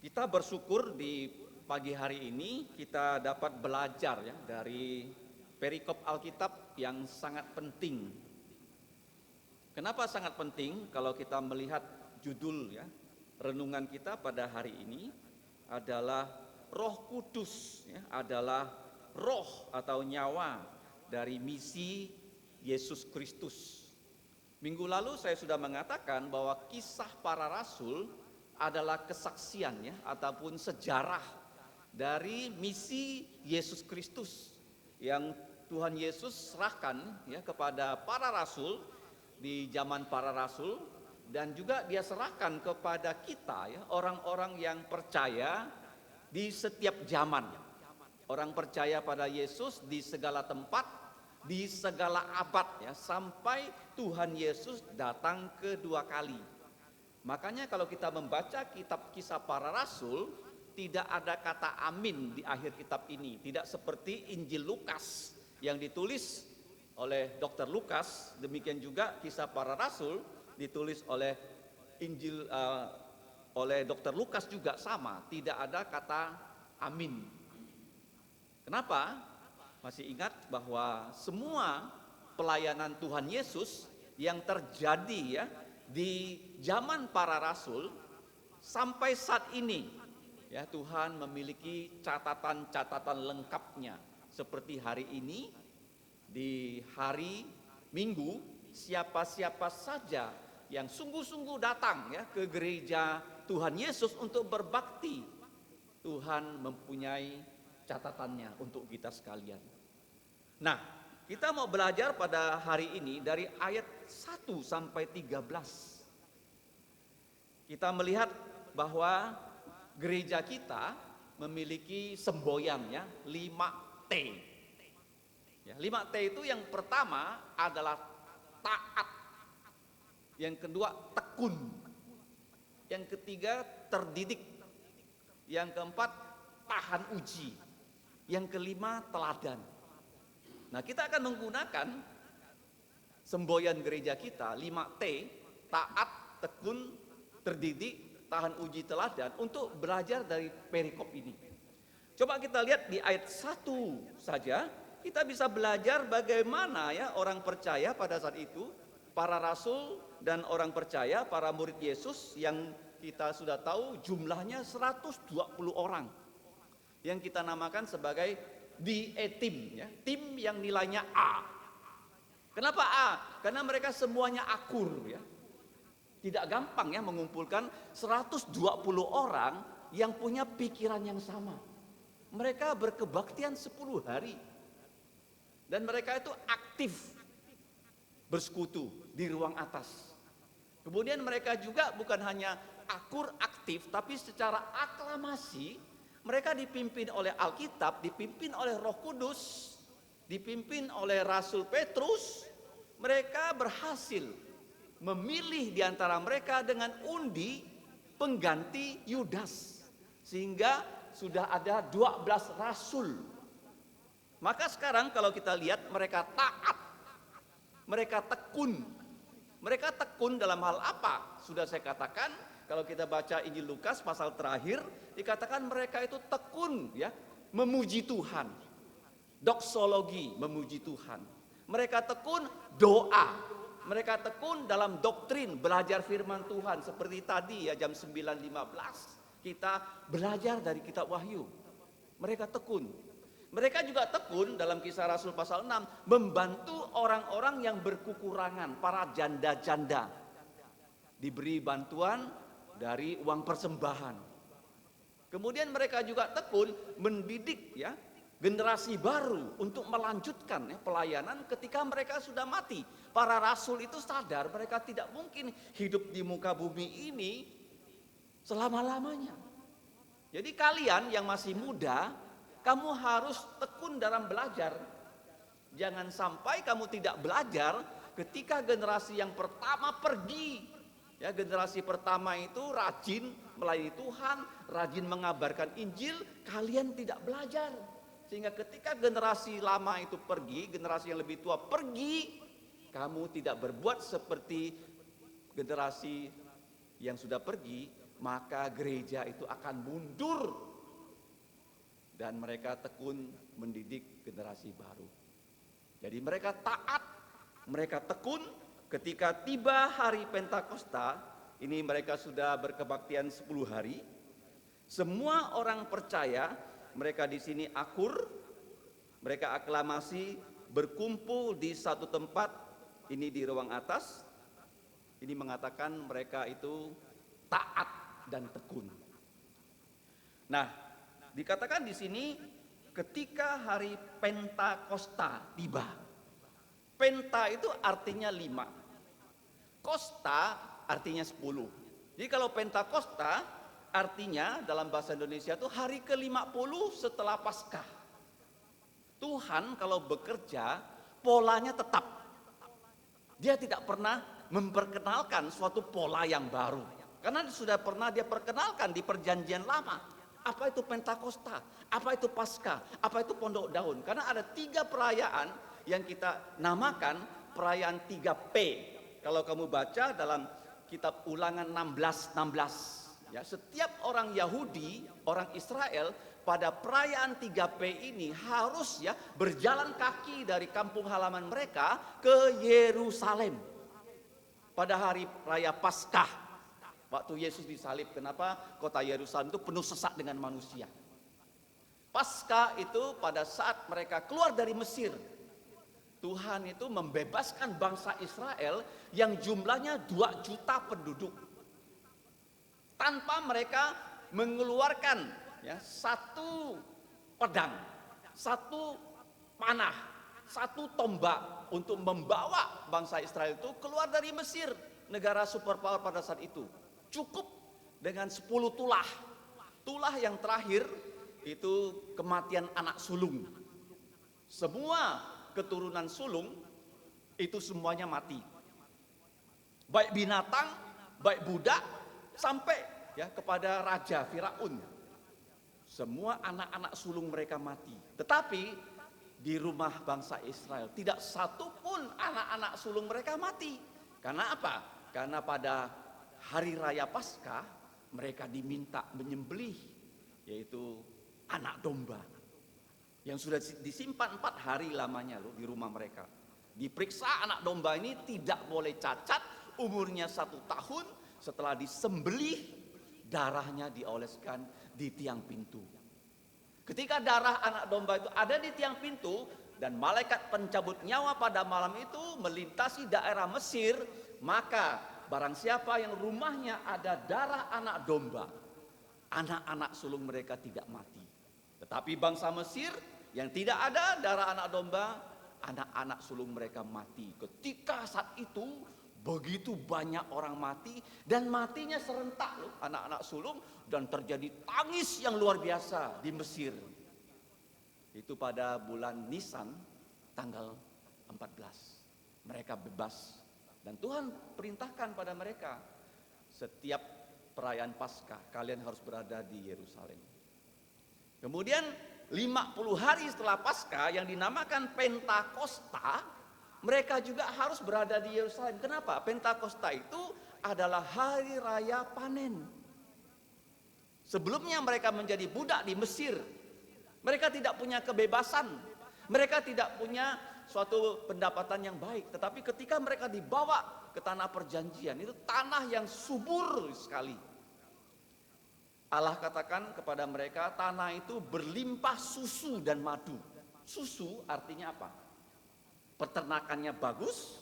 Kita bersyukur di pagi hari ini kita dapat belajar ya dari perikop Alkitab yang sangat penting. Kenapa sangat penting? Kalau kita melihat judul ya renungan kita pada hari ini adalah Roh Kudus ya, adalah roh atau nyawa dari misi Yesus Kristus. Minggu lalu saya sudah mengatakan bahwa kisah para rasul adalah kesaksian ya ataupun sejarah dari misi Yesus Kristus yang Tuhan Yesus serahkan ya kepada para rasul di zaman para rasul, dan juga dia serahkan kepada kita ya orang-orang yang percaya di setiap zaman. Orang percaya pada Yesus di segala tempat, di segala abad ya, sampai Tuhan Yesus datang kedua kali. Makanya kalau kita membaca kitab kisah para rasul, tidak ada kata amin di akhir kitab ini. Tidak seperti Injil Lukas yang ditulis oleh Dr. Lukas, demikian juga kisah para rasul ditulis oleh oleh Dr. Lukas juga sama, tidak ada kata amin. Kenapa? Masih ingat bahwa semua pelayanan Tuhan Yesus yang terjadi ya di zaman para rasul sampai saat ini ya, Tuhan memiliki catatan-catatan lengkapnya. Seperti hari ini, di hari Minggu, siapa-siapa saja yang sungguh-sungguh datang ya ke gereja Tuhan Yesus untuk berbakti, Tuhan mempunyai catatannya untuk kita sekalian. Nah, kita mau belajar pada hari ini dari ayat 1 sampai 13. Kita melihat bahwa gereja kita memiliki semboyan ya, 5T. Ya, 5T itu yang pertama adalah taat. Yang kedua tekun. Yang ketiga terdidik. Yang keempat tahan uji. Yang kelima teladan. Nah, kita akan menggunakan semboyan gereja kita 5T, taat, tekun, terdidik, tahan uji, teladan, untuk belajar dari perikop ini. Coba kita lihat di ayat 1 saja, kita bisa belajar bagaimana ya orang percaya pada saat itu, para rasul dan orang percaya, para murid Yesus yang kita sudah tahu jumlahnya 120 orang. Yang kita namakan sebagai tim ya, tim yang nilainya A. Kenapa A? Karena mereka semuanya akur ya. Tidak gampang ya mengumpulkan 120 orang yang punya pikiran yang sama. Mereka berkebaktian 10 hari. Dan mereka itu aktif bersekutu di ruang atas. Kemudian mereka juga bukan hanya akur aktif, tapi secara aklamasi mereka dipimpin oleh Alkitab, dipimpin oleh Roh Kudus, dipimpin oleh Rasul Petrus. Mereka berhasil memilih di antara mereka dengan undi pengganti Yudas, sehingga sudah ada 12 rasul. Maka sekarang kalau kita lihat, mereka taat, mereka tekun. Mereka tekun dalam hal apa? Sudah saya katakan, kalau kita baca Injil Lukas pasal terakhir, dikatakan mereka itu tekun ya, memuji Tuhan. Doksologi, memuji Tuhan. Mereka tekun doa. Mereka tekun dalam doktrin, belajar firman Tuhan. Seperti tadi ya jam 9.15 kita belajar dari kitab Wahyu. Mereka tekun. Mereka juga tekun dalam Kisah Rasul pasal 6 membantu orang-orang yang berkekurangan, para janda-janda. Diberi bantuan dari uang persembahan. Kemudian mereka juga tekun mendidik ya generasi baru untuk melanjutkan ya, pelayanan ketika mereka sudah mati. Para rasul itu sadar mereka tidak mungkin hidup di muka bumi ini selama-lamanya. Jadi kalian yang masih muda, kamu harus tekun dalam belajar. Jangan sampai kamu tidak belajar ketika generasi yang pertama pergi. Ya, generasi pertama itu rajin melayani Tuhan, rajin mengabarkan Injil, kalian tidak belajar. Sehingga ketika generasi lama itu pergi, generasi yang lebih tua pergi, kamu tidak berbuat seperti generasi yang sudah pergi, maka gereja itu akan mundur. Dan mereka tekun mendidik generasi baru. Jadi mereka taat, mereka tekun. Ketika tiba hari Pentakosta, ini mereka sudah berkebaktian 10 hari. Semua orang percaya, mereka di sini akur, mereka aklamasi, berkumpul di satu tempat, ini di ruang atas. Ini mengatakan mereka itu taat dan tekun. Nah, dikatakan di sini ketika hari Pentakosta tiba. Penta itu artinya 5. Kosta artinya 10. Jadi kalau Pentakosta artinya dalam bahasa Indonesia itu hari ke-50 setelah Paskah. Tuhan kalau bekerja polanya tetap. Dia tidak pernah memperkenalkan suatu pola yang baru. Karena sudah pernah dia perkenalkan di perjanjian lama. Apa itu Pentakosta? Apa itu Paskah? Apa itu Pondok Daun? Karena ada 3 perayaan yang kita namakan perayaan 3P. Kalau kamu baca dalam kitab Ulangan 16:16, ya, setiap orang Yahudi, orang Israel pada perayaan 3P ini harus ya berjalan kaki dari kampung halaman mereka ke Yerusalem. Pada hari raya Paskah, waktu Yesus disalib, kenapa kota Yerusalem itu penuh sesak dengan manusia? Paskah itu pada saat mereka keluar dari Mesir. Tuhan itu membebaskan bangsa Israel yang jumlahnya 2 juta penduduk. Tanpa mereka mengeluarkan ya, 1 pedang, 1 panah, 1 tombak untuk membawa bangsa Israel itu keluar dari Mesir, negara superpower pada saat itu. Cukup dengan 10 tulah. Tulah yang terakhir itu kematian anak sulung. Semua keturunan sulung itu semuanya mati. Baik binatang, baik budak, sampai ya kepada raja Firaun. Semua anak-anak sulung mereka mati. Tetapi di rumah bangsa Israel tidak satu pun anak-anak sulung mereka mati. Karena apa? Karena pada hari raya Paskah mereka diminta menyembelih, yaitu anak domba yang sudah disimpan 4 hari lamanya loh di rumah mereka. Diperiksa anak domba ini tidak boleh cacat, umurnya 1 tahun. Setelah disembelih, darahnya dioleskan di tiang pintu. Ketika darah anak domba itu ada di tiang pintu dan malaikat pencabut nyawa pada malam itu melintasi daerah Mesir, maka barang siapa yang rumahnya ada darah anak domba, anak-anak sulung mereka tidak mati. Tetapi bangsa Mesir yang tidak ada darah anak domba, anak-anak sulung mereka mati. Ketika saat itu begitu banyak orang mati dan matinya serentak loh, anak-anak sulung, dan terjadi tangis yang luar biasa di Mesir. Itu pada bulan Nisan tanggal 14. Mereka bebas dan Tuhan perintahkan pada mereka, setiap perayaan Paskah kalian harus berada di Yerusalem. Kemudian 50 hari setelah Paskah yang dinamakan Pentakosta, mereka juga harus berada di Yerusalem. Kenapa? Pentakosta itu adalah hari raya panen. Sebelumnya mereka menjadi budak di Mesir. Mereka tidak punya kebebasan. Mereka tidak punya suatu pendapatan yang baik. Tetapi ketika mereka dibawa ke tanah perjanjian, itu tanah yang subur sekali. Allah katakan kepada mereka, tanah itu berlimpah susu dan madu. Susu artinya apa? Peternakannya bagus.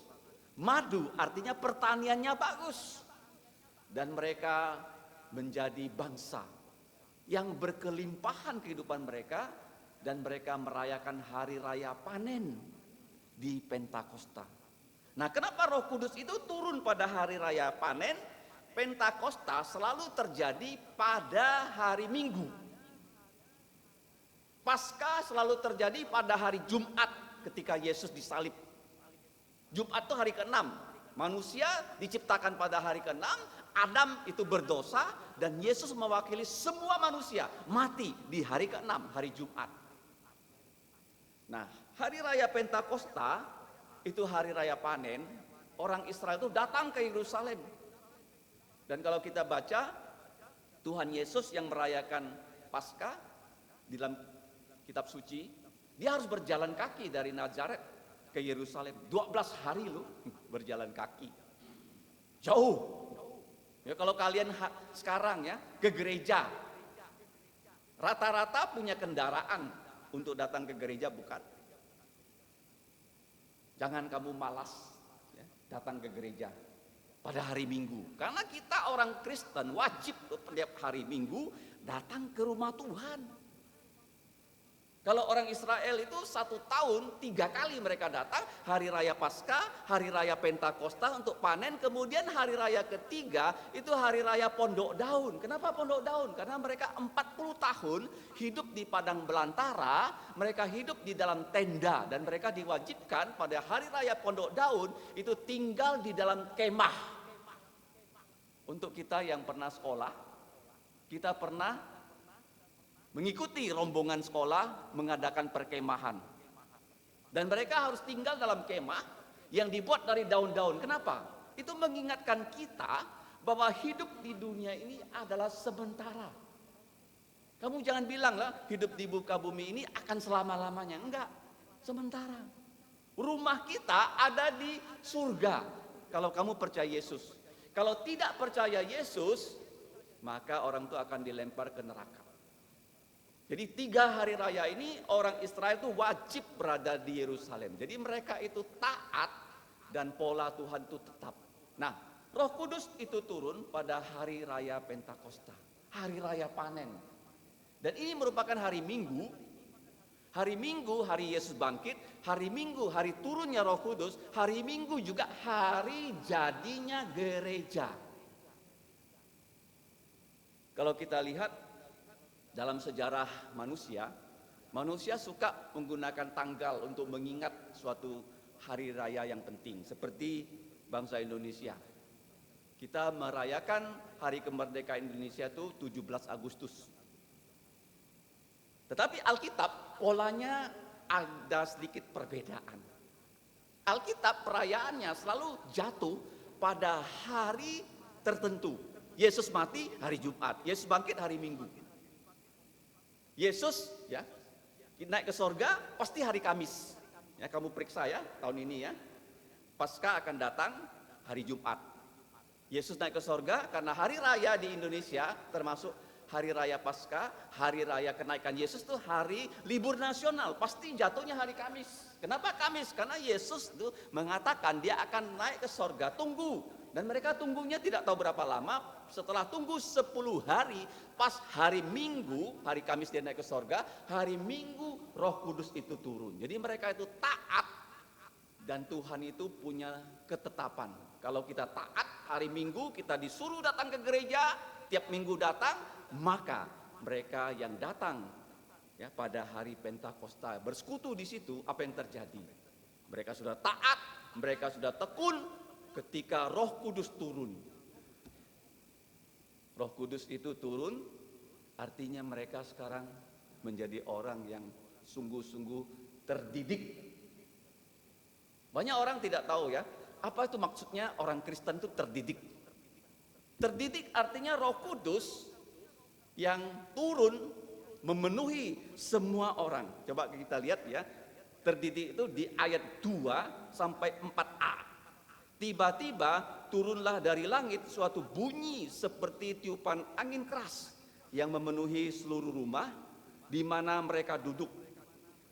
Madu artinya pertaniannya bagus. Dan mereka menjadi bangsa yang berkelimpahan kehidupan mereka. Dan mereka merayakan hari raya panen di Pentakosta. Nah, kenapa Roh Kudus itu turun pada hari raya panen? Pentakosta selalu terjadi pada hari Minggu. Paskah selalu terjadi pada hari Jumat ketika Yesus disalib. Jumat itu hari ke-6. Manusia diciptakan pada hari ke-6. Adam itu berdosa dan Yesus mewakili semua manusia mati di hari ke-6, hari Jumat. Nah, hari raya Pentakosta itu hari raya panen. Orang Israel itu datang ke Yerusalem. Dan kalau kita baca Tuhan Yesus yang merayakan Paskah di dalam kitab suci, dia harus berjalan kaki dari Nazaret ke Yerusalem. 12 hari loh berjalan kaki. Jauh. Ya, kalau kalian sekarang ya ke gereja, rata-rata punya kendaraan untuk datang ke gereja, bukan? Jangan kamu malas ya, datang ke gereja pada hari Minggu. Karena kita orang Kristen wajib setiap hari Minggu datang ke rumah Tuhan. Kalau orang Israel itu 1 tahun 3 kali mereka datang, hari raya Paskah, hari raya Pentakosta untuk panen, kemudian hari raya ketiga itu hari raya Pondok Daun. Kenapa Pondok Daun? Karena mereka 40 tahun hidup di padang belantara, mereka hidup di dalam tenda, dan mereka diwajibkan pada hari raya Pondok Daun itu tinggal di dalam kemah. Untuk kita yang pernah sekolah, kita pernah mengikuti rombongan sekolah mengadakan perkemahan. Dan mereka harus tinggal dalam kemah yang dibuat dari daun-daun. Kenapa? Itu mengingatkan kita bahwa hidup di dunia ini adalah sementara. Kamu jangan bilang lah hidup di muka bumi ini akan selama-lamanya. Enggak, sementara. Rumah kita ada di surga kalau kamu percaya Yesus. Kalau tidak percaya Yesus, maka orang itu akan dilempar ke neraka. Jadi 3 hari raya ini orang Israel itu wajib berada di Yerusalem. Jadi mereka itu taat dan pola Tuhan itu tetap. Nah, Roh Kudus itu turun pada hari raya Pentakosta, hari raya panen. Dan ini merupakan hari Minggu. Hari Minggu hari Yesus bangkit, hari Minggu hari turunnya Roh Kudus, hari Minggu juga hari jadinya gereja. Kalau kita lihat dalam sejarah manusia, manusia suka menggunakan tanggal untuk mengingat suatu hari raya yang penting. Seperti bangsa Indonesia, kita merayakan hari kemerdekaan Indonesia itu 17 Agustus. Tetapi Alkitab polanya ada sedikit perbedaan. Alkitab perayaannya selalu jatuh pada hari tertentu. Yesus mati hari Jumat, Yesus bangkit hari Minggu. Yesus ya naik ke sorga pasti hari Kamis. Ya, kamu periksa ya tahun ini ya. Paskah akan datang hari Jumat. Yesus naik ke sorga karena hari raya di Indonesia termasuk hari raya Paskah, hari raya kenaikan Yesus itu hari libur nasional, pasti jatuhnya hari Kamis. Kenapa Kamis? Karena Yesus itu mengatakan dia akan naik ke sorga, tunggu. Dan mereka tunggunya tidak tahu berapa lama. Setelah tunggu 10 hari, pas hari Minggu, hari Kamis dia naik ke sorga, hari Minggu Roh Kudus itu turun. Jadi mereka itu taat, dan Tuhan itu punya ketetapan. Kalau kita taat hari Minggu, kita disuruh datang ke gereja, tiap minggu datang, maka mereka yang datang ya pada hari Pentakosta bersekutu di situ, apa yang terjadi? Mereka sudah taat, mereka sudah tekun ketika Roh Kudus turun. Roh Kudus itu turun, artinya mereka sekarang menjadi orang yang sungguh-sungguh terdidik. Banyak orang tidak tahu ya, apa itu maksudnya orang Kristen itu terdidik. Terdidik artinya Roh Kudus yang turun memenuhi semua orang. Coba kita lihat ya, terdidik itu di ayat 2 sampai 4a. Tiba-tiba turunlah dari langit suatu bunyi seperti tiupan angin keras yang memenuhi seluruh rumah di mana mereka duduk.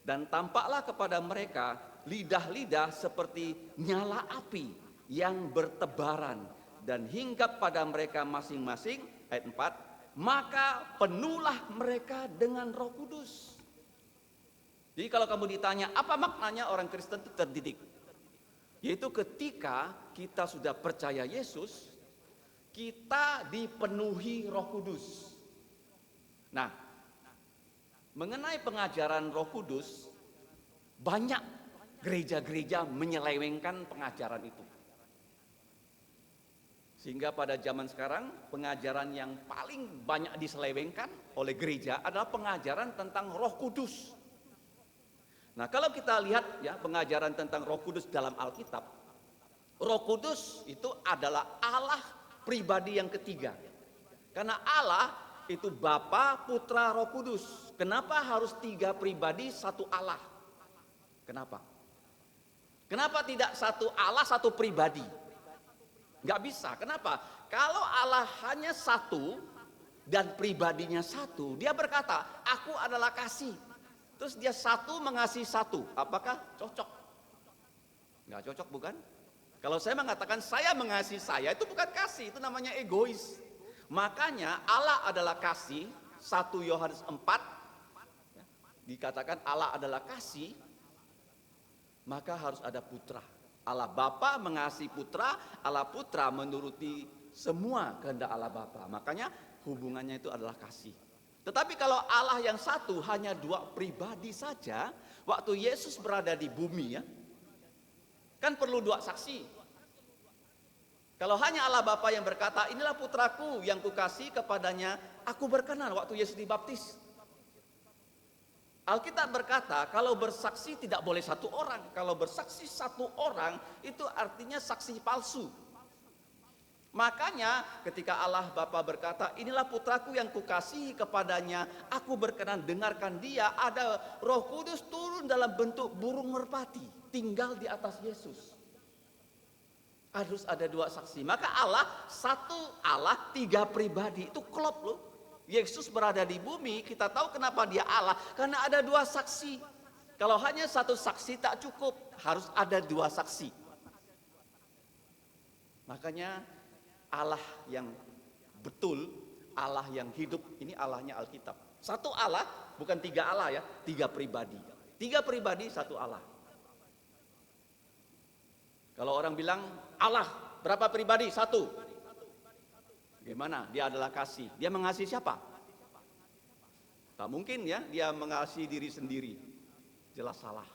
Dan tampaklah kepada mereka lidah-lidah seperti nyala api yang bertebaran dan hinggap pada mereka masing-masing. Ayat 4, maka penuhlah mereka dengan Roh Kudus. Jadi kalau kamu ditanya apa maknanya orang Kristen itu terdidik, yaitu ketika kita sudah percaya Yesus, kita dipenuhi Roh Kudus. Nah, mengenai pengajaran Roh Kudus, banyak gereja-gereja menyelewengkan pengajaran itu. Sehingga pada zaman sekarang pengajaran yang paling banyak diselewengkan oleh gereja adalah pengajaran tentang Roh Kudus. Nah, kalau kita lihat ya pengajaran tentang Roh Kudus dalam Alkitab, Roh Kudus itu adalah Allah pribadi yang ketiga. Karena Allah itu Bapa, Putra, Roh Kudus. Kenapa harus 3 pribadi, satu Allah? Kenapa? Kenapa tidak satu Allah, satu pribadi? Nggak bisa. Kenapa? Kalau Allah hanya satu dan pribadinya satu, dia berkata, aku adalah kasih. Terus dia satu mengasihi satu. Apakah cocok? Nggak cocok, bukan? Kalau saya mengatakan saya mengasihi saya, itu bukan kasih, itu namanya egois. Makanya Allah adalah kasih. 1 Yohanes 4 dikatakan Allah adalah kasih, maka harus ada putra. Allah Bapa mengasihi putra, Allah Putra menuruti semua kehendak Allah Bapa. Makanya hubungannya itu adalah kasih. Tetapi kalau Allah yang satu hanya 2 pribadi saja, waktu Yesus berada di bumi ya, kan perlu 2 saksi. Kalau hanya Allah Bapa yang berkata, inilah putraku yang kukasih, kepadanya aku berkenan, waktu Yesus dibaptis. Alkitab berkata, kalau bersaksi tidak boleh 1 orang. Kalau bersaksi 1 orang, itu artinya saksi palsu. Makanya ketika Allah Bapa berkata, inilah putraku yang kukasihi, kepadanya aku berkenan, dengarkan dia, ada Roh Kudus turun dalam bentuk burung merpati, tinggal di atas Yesus. Harus ada 2 saksi. Maka Allah, 1 Allah, 3 pribadi, itu klop loh. Yesus berada di bumi, kita tahu kenapa dia Allah, karena ada 2 saksi. Kalau hanya 1 saksi tak cukup, harus ada 2 saksi. Makanya Allah yang betul, Allah yang hidup, ini Allahnya Alkitab. 1 Allah, bukan 3 Allah ya, 3 pribadi. 3 pribadi, 1 Allah. Kalau orang bilang Allah berapa pribadi? 1. Bagaimana? Dia adalah kasih. Dia mengasihi siapa? Tak mungkin ya, dia mengasihi diri sendiri. Jelas salah.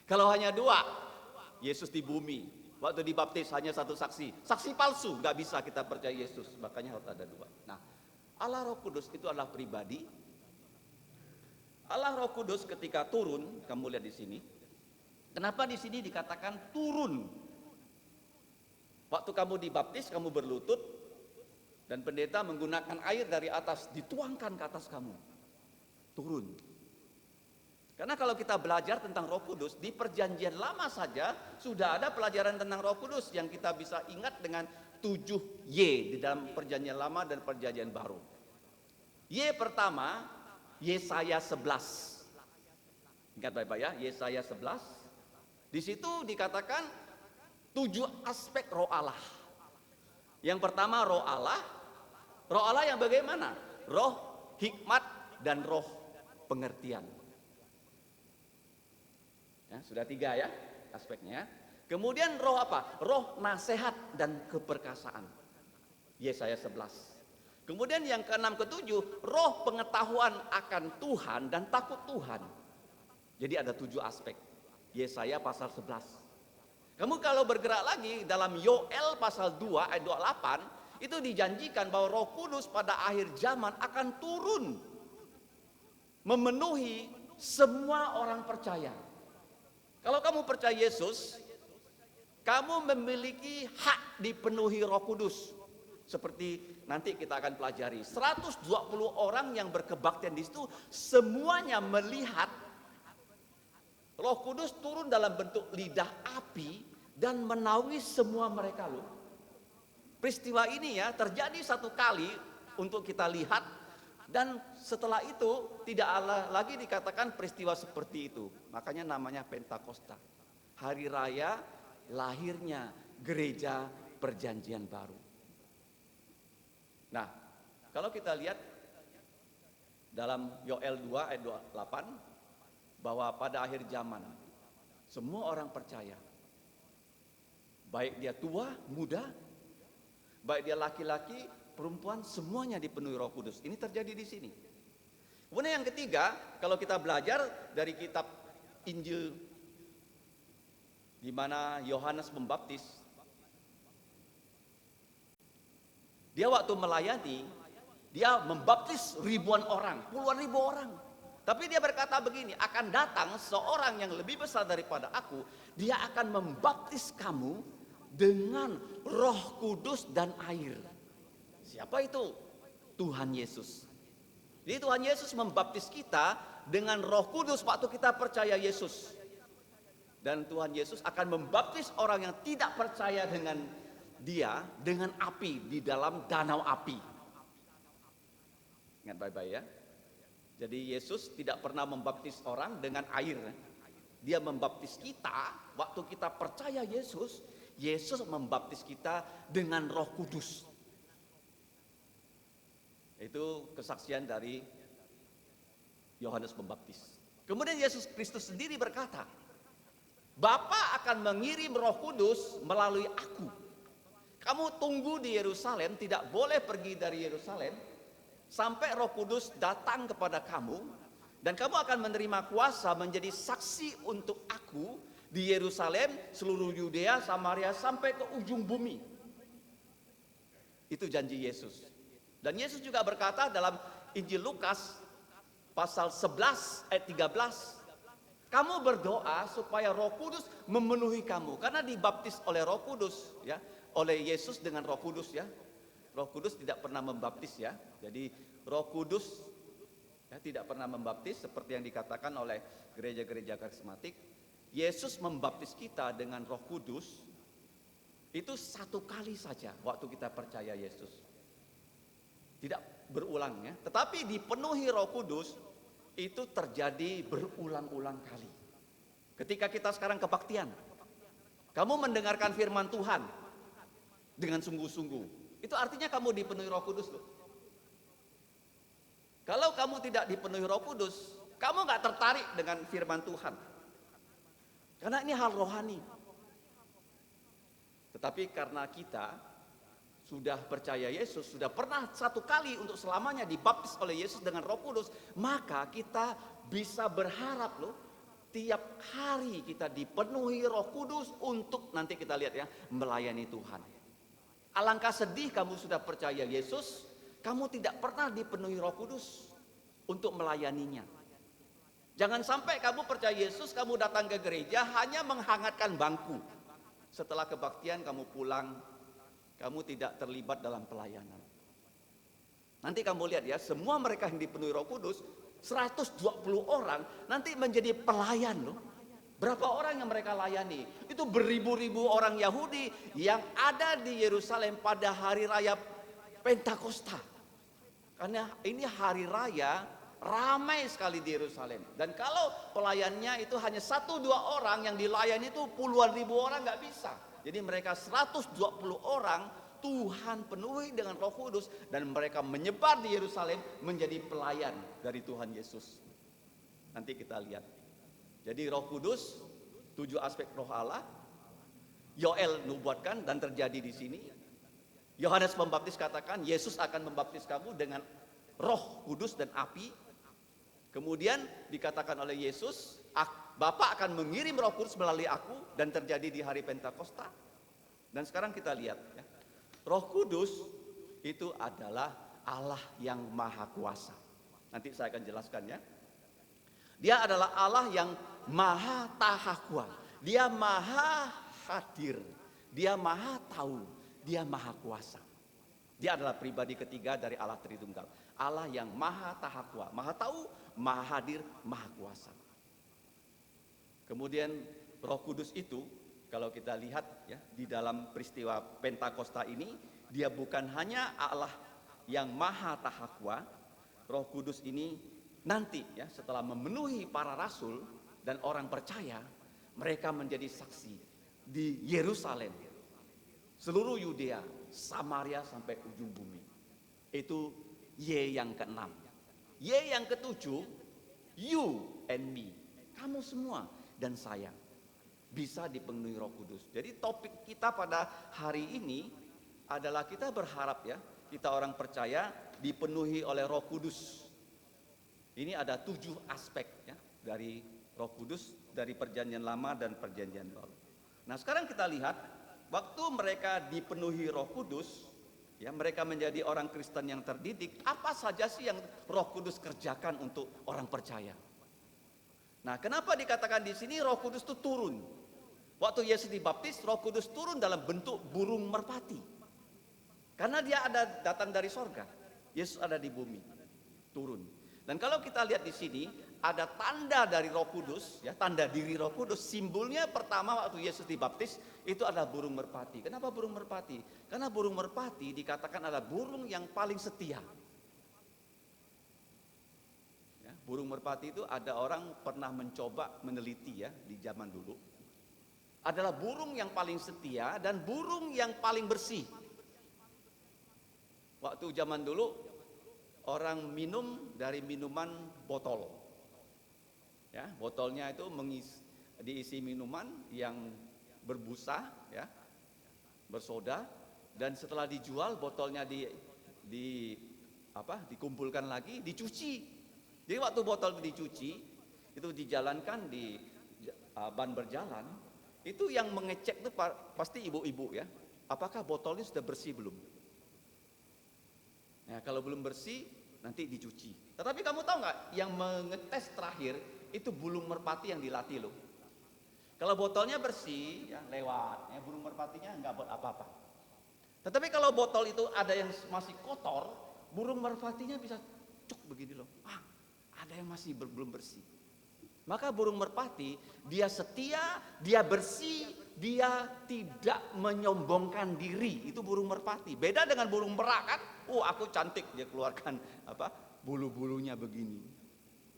Kalau hanya 2, Yesus di bumi, waktu dibaptis hanya 1 saksi. Saksi palsu, nggak bisa kita percaya Yesus. Makanya harus ada 2. Nah, Allah Roh Kudus itu adalah pribadi. Allah Roh Kudus ketika turun, kamu lihat di sini. Kenapa di sini dikatakan turun? Waktu kamu dibaptis, kamu berlutut, dan pendeta menggunakan air dari atas, dituangkan ke atas kamu. Turun. Karena kalau kita belajar tentang Roh Kudus, di perjanjian lama saja sudah ada pelajaran tentang Roh Kudus yang kita bisa ingat dengan 7 Y di dalam perjanjian lama dan perjanjian baru. Y pertama, Yesaya 11. Ingat baik-baik ya, Yesaya 11. Di situ dikatakan 7 aspek roh Allah. Yang pertama roh Allah yang bagaimana? Roh hikmat dan roh pengertian. Ya, sudah 3 ya aspeknya. Kemudian roh apa? Roh nasihat dan keperkasaan. Yesaya 11. Kemudian yang ke-6 ke-7, roh pengetahuan akan Tuhan dan takut Tuhan. Jadi ada 7 aspek. Yesaya pasal 11. Kamu kalau bergerak lagi dalam Yoel pasal 2 ayat 28, itu dijanjikan bahwa Roh Kudus pada akhir zaman akan turun memenuhi semua orang percaya. Kalau kamu percaya Yesus, kamu memiliki hak dipenuhi Roh Kudus. Seperti nanti kita akan pelajari, 120 orang yang berkebaktian di situ semuanya melihat Roh Kudus turun dalam bentuk lidah api dan menaungi semua mereka loh. Peristiwa ini ya terjadi 1 kali untuk kita lihat, dan setelah itu tidak lagi dikatakan peristiwa seperti itu. Makanya namanya Pentakosta. Hari raya lahirnya gereja perjanjian baru. Nah, kalau kita lihat dalam Yoel 2 ayat 28, bahwa pada akhir zaman semua orang percaya, baik dia tua, muda, baik dia laki-laki, perempuan, semuanya dipenuhi Roh Kudus. Ini terjadi di sini. Kemudian yang ketiga, kalau kita belajar dari kitab Injil di mana Yohanes Pembaptis, dia waktu melayani, dia membaptis ribuan orang, puluhan ribu orang. Tapi dia berkata begini, akan datang seorang yang lebih besar daripada aku, dia akan membaptis kamu dengan Roh Kudus dan air. Siapa itu? Tuhan Yesus. Jadi Tuhan Yesus membaptis kita dengan Roh Kudus waktu kita percaya Yesus. Dan Tuhan Yesus akan membaptis orang yang tidak percaya dengan Dia dengan api di dalam danau api. Ingat baik-baik ya. Jadi Yesus tidak pernah membaptis orang dengan air. Dia membaptis kita waktu kita percaya Yesus. Yesus membaptis kita dengan Roh Kudus. Itu kesaksian dari Yohanes Pembaptis. Kemudian Yesus Kristus sendiri berkata, Bapa akan mengirim Roh Kudus melalui aku. Kamu tunggu di Yerusalem, tidak boleh pergi dari Yerusalem sampai Roh Kudus datang kepada kamu, dan kamu akan menerima kuasa menjadi saksi untuk aku di Yerusalem, seluruh Yudea, Samaria, sampai ke ujung bumi. Itu janji Yesus. Dan Yesus juga berkata dalam Injil Lukas pasal 11 ayat 13, kamu berdoa supaya Roh Kudus memenuhi kamu, karena dibaptis oleh Roh Kudus ya, oleh Yesus dengan Roh Kudus ya. Roh Kudus tidak pernah membaptis ya. Jadi Roh Kudus ya, tidak pernah membaptis seperti yang dikatakan oleh gereja-gereja karismatik. Yesus membaptis kita dengan Roh Kudus itu satu kali saja waktu kita percaya Yesus. Tidak berulang ya. Tetapi dipenuhi Roh Kudus itu terjadi berulang-ulang kali. Ketika kita sekarang kebaktian, kamu mendengarkan firman Tuhan dengan sungguh-sungguh, itu artinya kamu dipenuhi Roh Kudus loh. Kalau kamu tidak dipenuhi Roh Kudus, kamu nggak tertarik dengan firman Tuhan, karena ini hal rohani. Tetapi karena kita sudah percaya Yesus, sudah pernah satu kali untuk selamanya dibaptis oleh Yesus dengan Roh Kudus, maka kita bisa berharap loh, tiap hari kita dipenuhi Roh Kudus untuk nanti kita lihat ya, melayani Tuhan. Alangkah sedih kamu sudah percaya Yesus, kamu tidak pernah dipenuhi Roh Kudus untuk melayaninya. Jangan sampai kamu percaya Yesus, kamu datang ke gereja hanya menghangatkan bangku. Setelah kebaktian kamu pulang, kamu tidak terlibat dalam pelayanan. Nanti kamu lihat ya, semua mereka yang dipenuhi Roh Kudus, 120 orang nanti menjadi pelayan loh. Berapa orang yang mereka layani? Itu beribu-ribu orang Yahudi yang ada di Yerusalem pada hari raya Pentakosta. Karena ini hari raya ramai sekali di Yerusalem. Dan kalau pelayannya itu hanya 1-2 orang, yang dilayani itu puluhan ribu orang nggak bisa. Jadi mereka 120 orang Tuhan penuhi dengan Roh Kudus, dan mereka menyebar di Yerusalem menjadi pelayan dari Tuhan Yesus. Nanti kita lihat. Jadi Roh Kudus, 7 aspek Roh Allah, Yoel nubuatkan dan terjadi di sini. Yohanes Pembaptis katakan Yesus akan membaptis kamu dengan Roh Kudus dan api. Kemudian dikatakan oleh Yesus, Bapa akan mengirim Roh Kudus melalui aku, dan terjadi di hari Pentakosta. Dan sekarang kita lihat ya, Roh Kudus itu adalah Allah yang maha kuasa. Nanti saya akan jelaskan ya. Dia adalah Allah yang maha tahakwa. Dia maha hadir. Dia maha tahu. Dia maha kuasa. Dia adalah pribadi ketiga dari Allah Tritunggal. Allah yang maha tahakwa, maha tahu, maha hadir, maha kuasa. Kemudian Roh Kudus itu, kalau kita lihat ya, di dalam peristiwa Pentakosta ini, dia bukan hanya Allah yang maha tahakwa. Roh Kudus ini nanti ya, setelah memenuhi para rasul dan orang percaya, mereka menjadi saksi di Yerusalem, seluruh Yudea, Samaria, sampai ujung bumi. Itu Y yang ke-6. Y yang ke-7, you and me, kamu semua dan saya bisa dipenuhi Roh Kudus. Jadi topik kita pada hari ini adalah kita berharap ya, kita orang percaya dipenuhi oleh Roh Kudus. Ini ada 7 aspek ya dari Roh Kudus, dari Perjanjian Lama dan Perjanjian Baru. Nah, sekarang kita lihat waktu mereka dipenuhi Roh Kudus, ya, mereka menjadi orang Kristen yang terdidik. Apa saja sih yang Roh Kudus kerjakan untuk orang percaya? Nah, kenapa dikatakan di sini Roh Kudus itu turun? Waktu Yesus dibaptis, Roh Kudus turun dalam bentuk burung merpati. Karena dia datang dari sorga. Yesus ada di bumi, turun. Dan kalau kita lihat di sini, ada tanda dari Roh Kudus, ya, tanda diri Roh Kudus. Simbolnya pertama waktu Yesus dibaptis itu adalah burung merpati. Kenapa burung merpati? Karena burung merpati dikatakan adalah burung yang paling setia. Ya, burung merpati itu ada orang pernah mencoba meneliti ya di zaman dulu. Adalah burung yang paling setia dan burung yang paling bersih. Waktu zaman dulu orang minum dari minuman botol. Ya, botolnya itu diisi minuman yang berbusa, ya, bersoda, dan setelah dijual botolnya dikumpulkan lagi, dicuci. Jadi waktu botol dicuci, itu dijalankan di ban berjalan, itu yang mengecek itu pasti ibu-ibu ya, apakah botolnya sudah bersih belum? Nah, kalau belum bersih nanti dicuci. Tetapi kamu tahu nggak, yang mengetes terakhir itu burung merpati yang dilatih loh. Kalau botolnya bersih, ya lewat, ya burung merpatinya nggak buat apa-apa. Tetapi kalau botol itu ada yang masih kotor, burung merpatinya bisa cuk begini loh. Ada yang masih belum bersih. Maka burung merpati, dia setia, dia bersih, dia tidak menyombongkan diri. Itu burung merpati. Beda dengan burung merak kan? Aku cantik, dia keluarkan bulu-bulunya begini.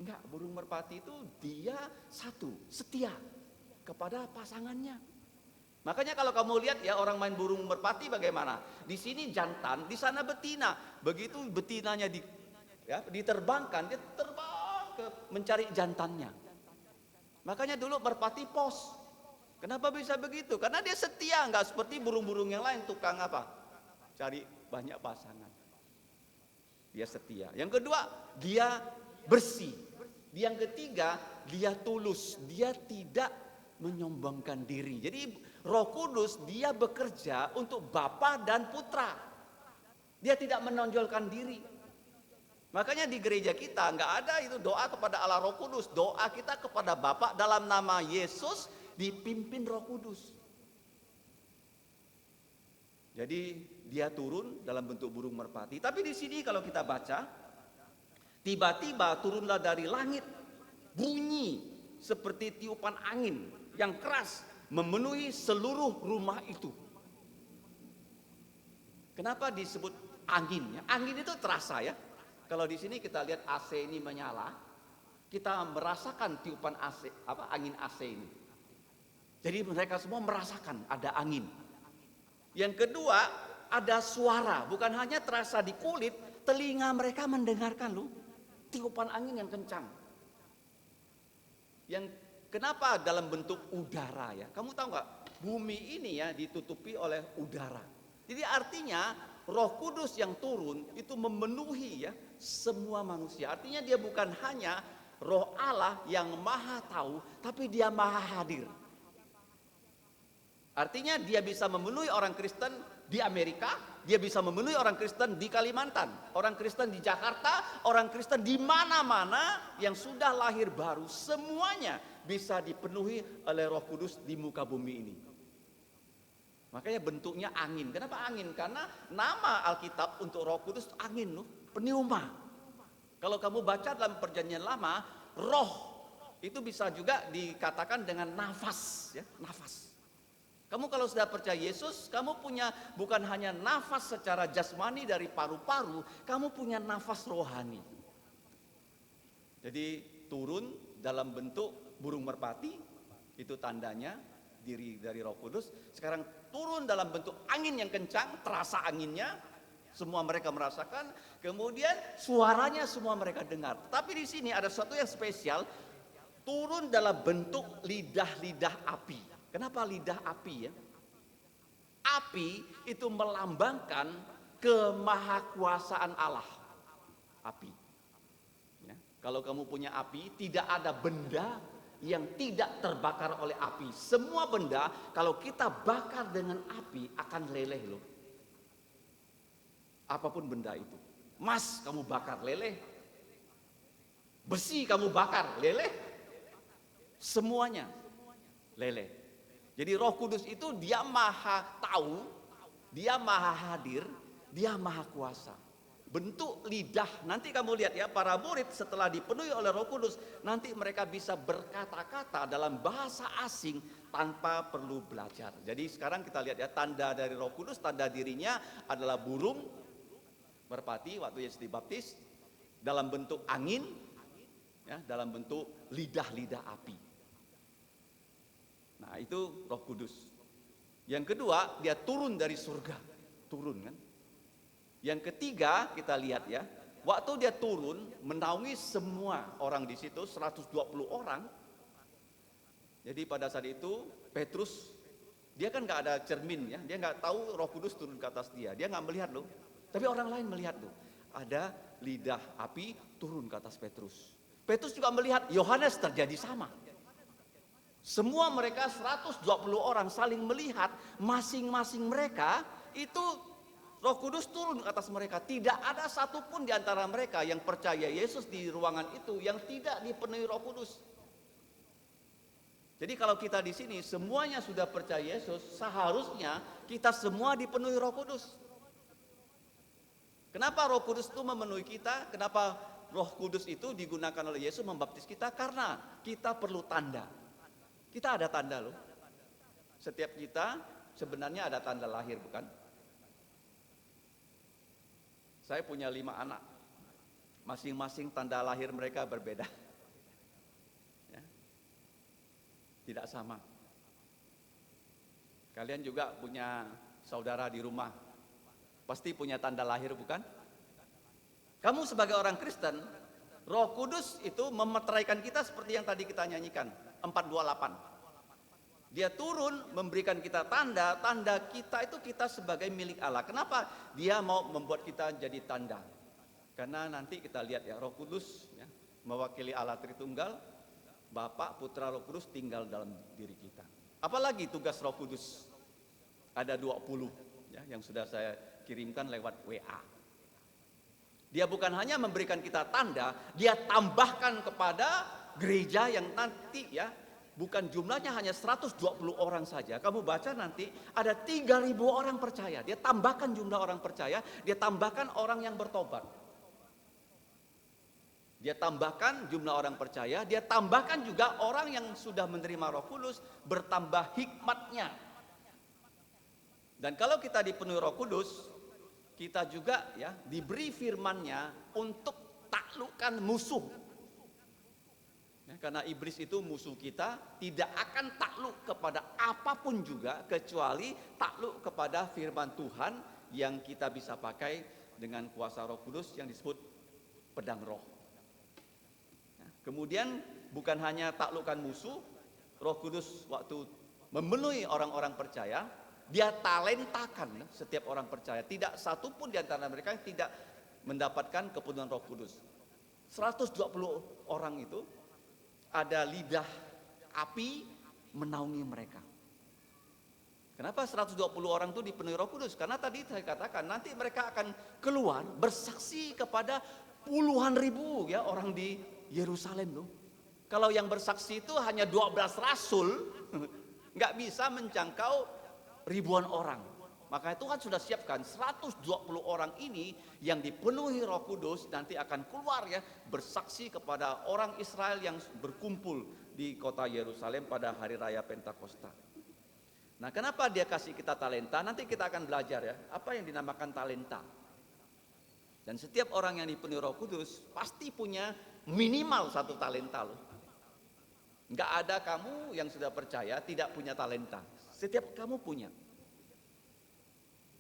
Enggak, burung merpati itu dia satu, setia kepada pasangannya. Makanya kalau kamu lihat ya orang main burung merpati bagaimana? Di sini jantan, di sana betina. Begitu betinanya diterbangkan, dia terbang mencari jantannya. Makanya dulu merpati pos. Kenapa bisa begitu? Karena dia setia, enggak seperti burung-burung yang lain tukang cari banyak pasangan. Dia setia. Yang kedua, dia bersih. Yang ketiga, dia tulus, dia tidak menyombongkan diri. Jadi Roh Kudus dia bekerja untuk Bapa dan Putra. Dia tidak menonjolkan diri. Makanya di gereja kita nggak ada itu doa kepada Allah Roh Kudus. Doa kita kepada Bapa dalam nama Yesus dipimpin Roh Kudus. Jadi dia turun dalam bentuk burung merpati. Tapi di sini kalau kita baca, tiba-tiba turunlah dari langit bunyi seperti tiupan angin yang keras memenuhi seluruh rumah itu. Kenapa disebut angin? Angin itu terasa ya. Kalau di sini kita lihat AC ini menyala, kita merasakan tiupan AC, angin AC ini. Jadi mereka semua merasakan ada angin. Yang kedua, ada suara, bukan hanya terasa di kulit, telinga mereka mendengarkan loh. Tiupan angin yang kencang. Yang kenapa dalam bentuk udara ya? Kamu tahu nggak? Bumi ini ya ditutupi oleh udara. Jadi artinya Roh Kudus yang turun itu memenuhi ya semua manusia. Artinya dia bukan hanya Roh Allah yang maha tahu, tapi dia maha hadir. Artinya dia bisa memenuhi orang Kristen di Amerika, dia bisa memenuhi orang Kristen di Kalimantan, orang Kristen di Jakarta, orang Kristen di mana-mana yang sudah lahir baru, semuanya bisa dipenuhi oleh Roh Kudus di muka bumi ini. Makanya bentuknya angin. Kenapa angin? Karena nama Alkitab untuk Roh Kudus angin loh, pneuma. Kalau kamu baca dalam Perjanjian Lama, roh itu bisa juga dikatakan dengan nafas, ya, nafas. Kamu kalau sudah percaya Yesus, kamu punya bukan hanya nafas secara jasmani dari paru-paru, kamu punya nafas rohani. Jadi turun dalam bentuk burung merpati, itu tandanya diri dari Roh Kudus. Sekarang turun dalam bentuk angin yang kencang, terasa anginnya, semua mereka merasakan. Kemudian suaranya semua mereka dengar. Tapi di sini ada sesuatu yang spesial, turun dalam bentuk lidah-lidah api. Kenapa lidah api ya? Api itu melambangkan kemahakuasaan Allah. Api. Ya, kalau kamu punya api, tidak ada benda yang tidak terbakar oleh api. Semua benda kalau kita bakar dengan api akan leleh loh. Apapun benda itu. Emas kamu bakar leleh. Besi kamu bakar leleh. Semuanya leleh. Jadi Roh Kudus itu dia maha tahu, dia maha hadir, Dia maha kuasa. Bentuk lidah, nanti kamu lihat ya, para murid setelah dipenuhi oleh Roh Kudus, nanti mereka bisa berkata-kata dalam bahasa asing tanpa perlu belajar. Jadi sekarang kita lihat ya, tanda dari Roh Kudus, tanda dirinya adalah burung merpati waktu Yesus dibaptis, dalam bentuk angin, ya, dalam bentuk lidah-lidah api. Nah, itu Roh Kudus. Yang kedua, dia turun dari surga. Turun kan? Yang ketiga, kita lihat ya, waktu dia turun menaungi semua orang di situ, 120 orang. Jadi pada saat itu Petrus, dia kan nggak ada cermin ya, dia nggak tahu Roh Kudus turun ke atas dia nggak melihat loh. Tapi orang lain melihat loh. Ada lidah api turun ke atas Petrus. Petrus juga melihat, Yohanes terjadi sama. Semua mereka 120 orang saling melihat, masing-masing mereka itu Roh Kudus turun ke atas mereka. Tidak ada satupun di antara mereka yang percaya Yesus di ruangan itu yang tidak dipenuhi Roh Kudus. Jadi kalau kita di sini semuanya sudah percaya Yesus, seharusnya kita semua dipenuhi Roh Kudus. Kenapa Roh Kudus itu memenuhi kita? Kenapa Roh Kudus itu digunakan oleh Yesus membaptis kita? Karena kita perlu tanda. Kita ada tanda loh. Setiap kita sebenarnya ada tanda lahir, bukan? Saya punya 5 anak. Masing-masing tanda lahir mereka berbeda. Ya. Tidak sama. Kalian juga punya saudara di rumah. Pasti punya tanda lahir, bukan? Kamu sebagai orang Kristen, Roh Kudus itu memeteraikan kita seperti yang tadi kita nyanyikan, 428. Dia turun memberikan kita tanda, tanda kita itu kita sebagai milik Allah. Kenapa dia mau membuat kita jadi tanda? Karena nanti kita lihat ya, Roh Kudus ya, mewakili Allah Tritunggal, Bapa, Putra, Roh Kudus tinggal dalam diri kita. Apalagi tugas Roh Kudus? Ada 20 ya, yang sudah saya kirimkan lewat WA. Dia bukan hanya memberikan kita tanda, dia tambahkan kepada gereja yang nanti ya, bukan jumlahnya hanya 120 orang saja. Kamu baca nanti ada 3.000 orang percaya. Dia tambahkan jumlah orang percaya, dia tambahkan orang yang bertobat. Dia tambahkan jumlah orang percaya, dia tambahkan juga orang yang sudah menerima Roh Kudus, bertambah hikmatnya. Dan kalau kita dipenuhi Roh Kudus, kita juga ya diberi firman-Nya untuk taklukkan musuh. Ya, karena iblis itu musuh kita, tidak akan takluk kepada apapun juga kecuali takluk kepada firman Tuhan yang kita bisa pakai dengan kuasa Roh Kudus yang disebut pedang roh. Nah, kemudian bukan hanya taklukkan musuh, Roh Kudus waktu memenuhi orang-orang percaya, dia talentakan setiap orang percaya. Tidak satupun di antara mereka yang tidak mendapatkan kepenuhan Roh Kudus. 120 orang itu ada lidah api menaungi mereka. Kenapa 120 orang itu dipenuhi Roh Kudus? Karena tadi saya katakan nanti mereka akan keluar bersaksi kepada puluhan ribu ya orang di Yerusalem loh. Kalau yang bersaksi itu hanya 12 rasul, nggak bisa menjangkau ribuan orang. Makanya Tuhan sudah siapkan 120 orang ini yang dipenuhi Roh Kudus nanti akan keluar ya bersaksi kepada orang Israel yang berkumpul di kota Yerusalem pada hari raya Pentakosta. Nah, kenapa dia kasih kita talenta? Nanti kita akan belajar ya apa yang dinamakan talenta. Dan setiap orang yang dipenuhi Roh Kudus pasti punya minimal 1 talenta loh. Enggak ada kamu yang sudah percaya tidak punya talenta. Setiap kamu punya.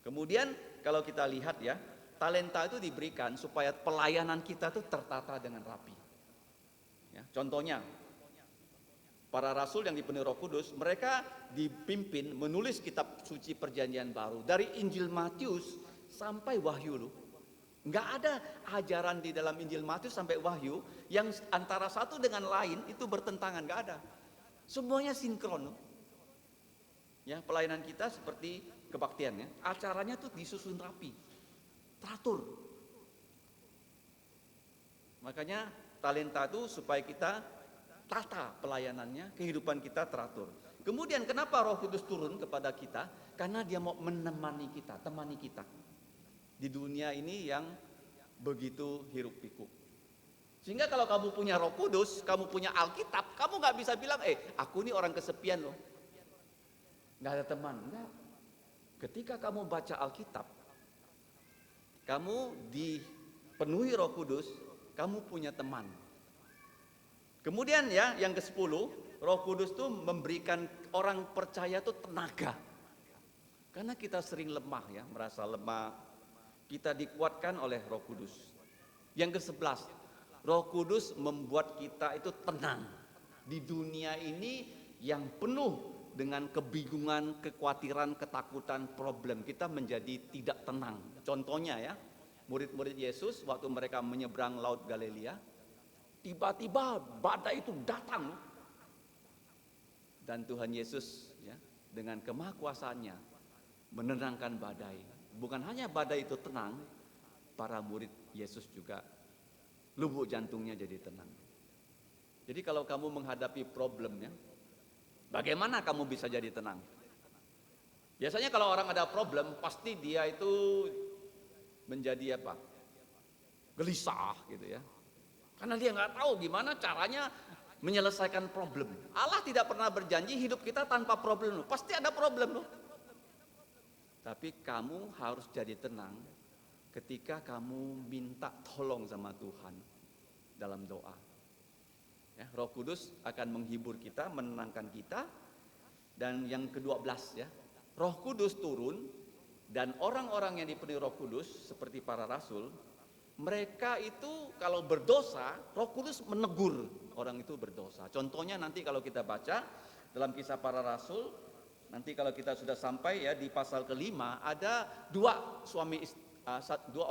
Kemudian kalau kita lihat ya, talenta itu diberikan supaya pelayanan kita itu tertata dengan rapi. Ya, contohnya, para rasul yang dipenuhi Roh Kudus, mereka dipimpin menulis kitab suci Perjanjian Baru dari Injil Matius sampai Wahyu loh. Nggak ada ajaran di dalam Injil Matius sampai Wahyu yang antara satu dengan lain itu bertentangan, nggak ada. Semuanya sinkron loh. Ya, pelayanan kita seperti kebaktian ya, acaranya tuh disusun rapi, teratur. Makanya talenta itu supaya kita tata pelayanannya, kehidupan kita teratur. Kemudian kenapa Roh Kudus turun kepada kita? Karena dia mau menemani kita, temani kita. di dunia ini yang begitu hiruk pikuk. Sehingga kalau kamu punya Roh Kudus, kamu punya Alkitab, kamu nggak bisa bilang, aku ini orang kesepian loh, nggak ada teman. Enggak. Ketika kamu baca Alkitab, kamu dipenuhi Roh Kudus, kamu punya teman. Kemudian ya, yang ke-10, Roh Kudus tuh memberikan orang percaya tuh tenaga. Karena kita sering lemah ya, merasa lemah, kita dikuatkan oleh Roh Kudus. Yang ke-11, Roh Kudus membuat kita itu tenang. Di dunia ini yang penuh dengan kebingungan, kekhawatiran, ketakutan, problem, kita menjadi tidak tenang. Contohnya ya, murid-murid Yesus waktu mereka menyeberang Laut Galilea, tiba-tiba badai itu datang. Dan Tuhan Yesus ya, dengan kemahakuasaannya menenangkan badai. Bukan hanya badai itu tenang, para murid Yesus juga lubuk jantungnya jadi tenang. Jadi kalau kamu menghadapi problemnya, bagaimana kamu bisa jadi tenang? Biasanya kalau orang ada problem, pasti dia itu menjadi apa? Gelisah gitu ya. Karena dia nggak tahu gimana caranya menyelesaikan problem. Allah tidak pernah berjanji hidup kita tanpa problem. Pasti ada problem loh. Tapi kamu harus jadi tenang ketika kamu minta tolong sama Tuhan dalam doa. Ya, Roh Kudus akan menghibur kita, menenangkan kita. Dan yang ke-12 ya, Roh Kudus turun dan orang-orang yang dipenuhi Roh Kudus seperti para rasul, mereka itu kalau berdosa, Roh Kudus menegur orang itu berdosa. Contohnya nanti kalau kita baca dalam Kisah Para Rasul, nanti kalau kita sudah sampai ya di pasal ke-5, ada dua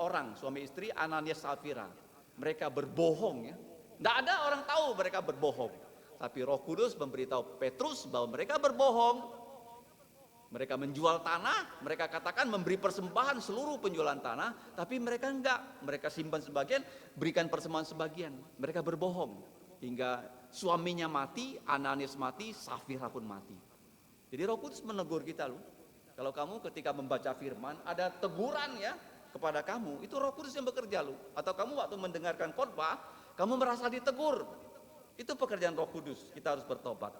orang suami istri, Ananias Safira. Mereka berbohong ya. Tidak ada orang tahu mereka berbohong. Tapi Roh Kudus memberitahu Petrus bahwa mereka berbohong. Mereka menjual tanah, mereka katakan memberi persembahan seluruh penjualan tanah, tapi mereka enggak. Mereka simpan sebagian, berikan persembahan sebagian. Mereka berbohong hingga suaminya mati, Ananias mati, Safira pun mati. Jadi Roh Kudus menegur kita loh. Kalau kamu ketika membaca firman ada teguran ya kepada kamu, itu Roh Kudus yang bekerja loh. Atau kamu waktu mendengarkan khotbah, kamu merasa ditegur. Itu pekerjaan Roh Kudus, kita harus bertobat.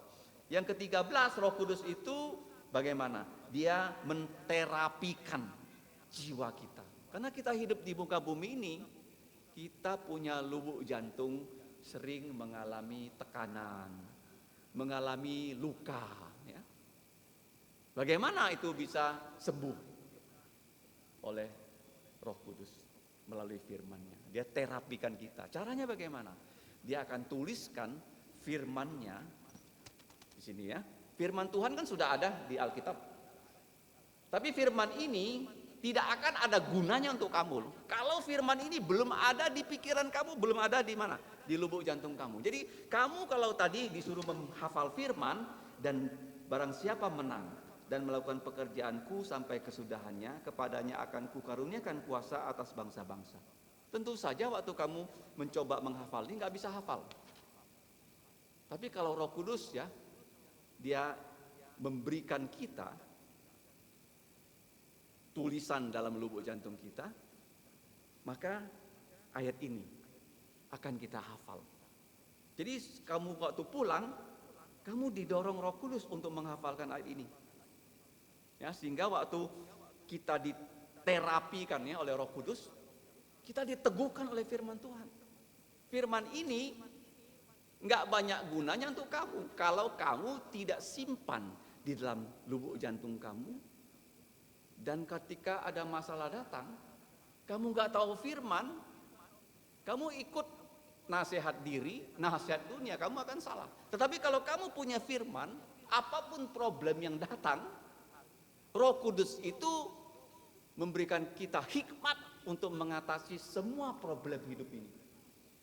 Yang ke-13, Roh Kudus itu bagaimana? Dia menterapikan jiwa kita. Karena kita hidup di muka bumi ini, kita punya lubuk jantung sering mengalami tekanan, mengalami luka. Ya. Bagaimana itu bisa sembuh? Oleh Roh Kudus melalui firman-Nya. Dia terapikan kita. Caranya bagaimana? Dia akan tuliskan firman-Nya di sini ya. Firman Tuhan kan sudah ada di Alkitab. Tapi firman ini tidak akan ada gunanya untuk kamu. Kalau firman ini belum ada di pikiran kamu, belum ada di mana? Di lubuk jantung kamu. Jadi kamu kalau tadi disuruh menghafal firman dan barang siapa menang dan melakukan pekerjaanku sampai kesudahannya, kepadanya akan kukaruniakan kuasa atas bangsa-bangsa. Tentu saja waktu kamu mencoba menghafal ini nggak bisa hafal. Tapi kalau Roh Kudus ya, dia memberikan kita tulisan dalam lubuk jantung kita, maka ayat ini akan kita hafal. Jadi kamu waktu pulang, kamu didorong Roh Kudus untuk menghafalkan ayat ini. Ya, sehingga waktu kita diterapikan ya oleh Roh Kudus, kita diteguhkan oleh firman Tuhan. Firman ini nggak banyak gunanya untuk kamu kalau kamu tidak simpan di dalam lubuk jantung kamu. Dan ketika ada masalah datang, kamu nggak tahu firman, kamu ikut nasihat diri, nasihat dunia, kamu akan salah. Tetapi kalau kamu punya firman, apapun problem yang datang, Roh Kudus itu memberikan kita hikmat untuk mengatasi semua problem hidup ini.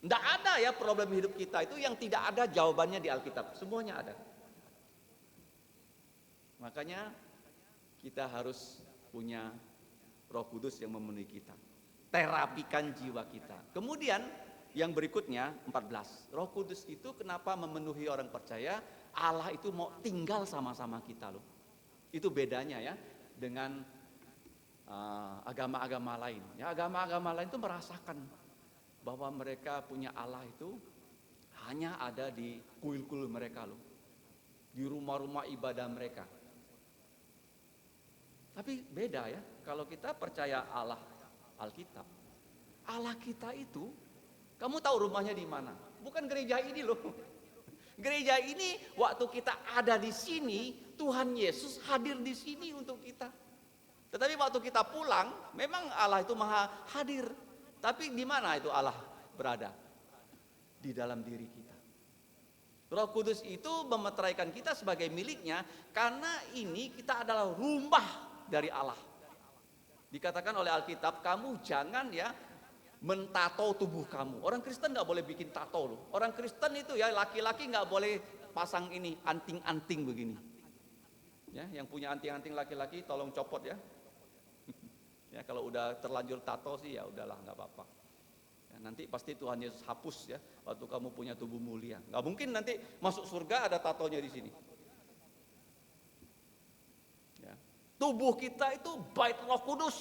Tidak ada ya problem hidup kita itu yang tidak ada jawabannya di Alkitab. Semuanya ada. Makanya kita harus punya Roh Kudus yang memenuhi kita. Terapikan jiwa kita. Kemudian yang berikutnya 14. Roh Kudus itu kenapa memenuhi orang percaya? Allah itu mau tinggal sama-sama kita loh. Itu bedanya ya dengan agama-agama lain. Ya, agama-agama lain itu merasakan bahwa mereka punya Allah itu hanya ada di kuil-kuil mereka loh, di rumah-rumah ibadah mereka. Tapi beda ya, kalau kita percaya Allah Alkitab, Allah kita itu, kamu tahu rumahnya di mana? Bukan gereja ini loh. Gereja ini waktu kita ada di sini, Tuhan Yesus hadir di sini untuk kita. Tetapi waktu kita pulang, memang Allah itu maha hadir. Tapi di mana itu Allah berada? Di dalam diri kita. Roh Kudus itu memeteraikan kita sebagai miliknya, karena ini kita adalah rumah dari Allah. Dikatakan oleh Alkitab, kamu jangan ya mentato tubuh kamu. Orang Kristen nggak boleh bikin tato loh. Orang Kristen itu ya laki-laki nggak boleh pasang ini anting-anting begini. Ya, yang punya anting-anting laki-laki tolong copot ya. Ya kalau udah terlanjur tato sih ya udahlah nggak apa-apa. Ya, nanti pasti Tuhan Yesus hapus ya waktu kamu punya tubuh mulia. Nggak mungkin nanti masuk surga ada tatonya di sini. Ya. Tubuh kita itu bait Roh Kudus.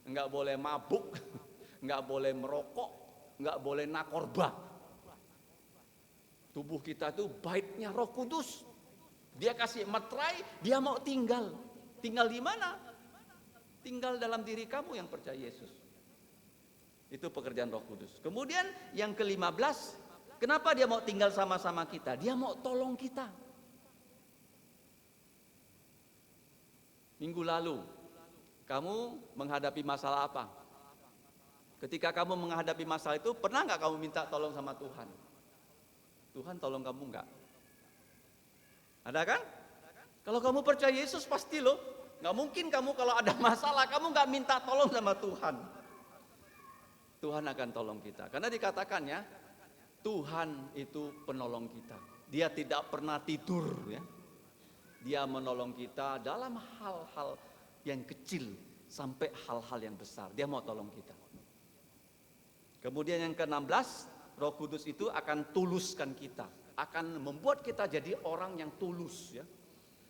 Nggak boleh mabuk, nggak boleh merokok, nggak boleh narkoba. Tubuh kita itu baitnya Roh Kudus. Dia kasih materai, dia mau tinggal. Tinggal di mana? Tinggal dalam diri kamu yang percaya Yesus. Itu pekerjaan Roh Kudus. Kemudian yang ke-15, kenapa dia mau tinggal sama-sama kita? Dia mau tolong kita. Minggu lalu, kamu menghadapi masalah apa? Ketika kamu menghadapi masalah itu, pernah nggak kamu minta tolong sama Tuhan? Tuhan tolong kamu nggak? Ada kan? Kalau kamu percaya Yesus pasti loh. Nggak mungkin kamu kalau ada masalah, kamu nggak minta tolong sama Tuhan. Tuhan akan tolong kita. Karena dikatakan ya, Tuhan itu penolong kita. Dia tidak pernah tidur ya. Dia menolong kita dalam hal-hal yang kecil sampai hal-hal yang besar. Dia mau tolong kita. Kemudian yang ke-16, Roh Kudus itu akan tuluskan kita, akan membuat kita jadi orang yang tulus ya.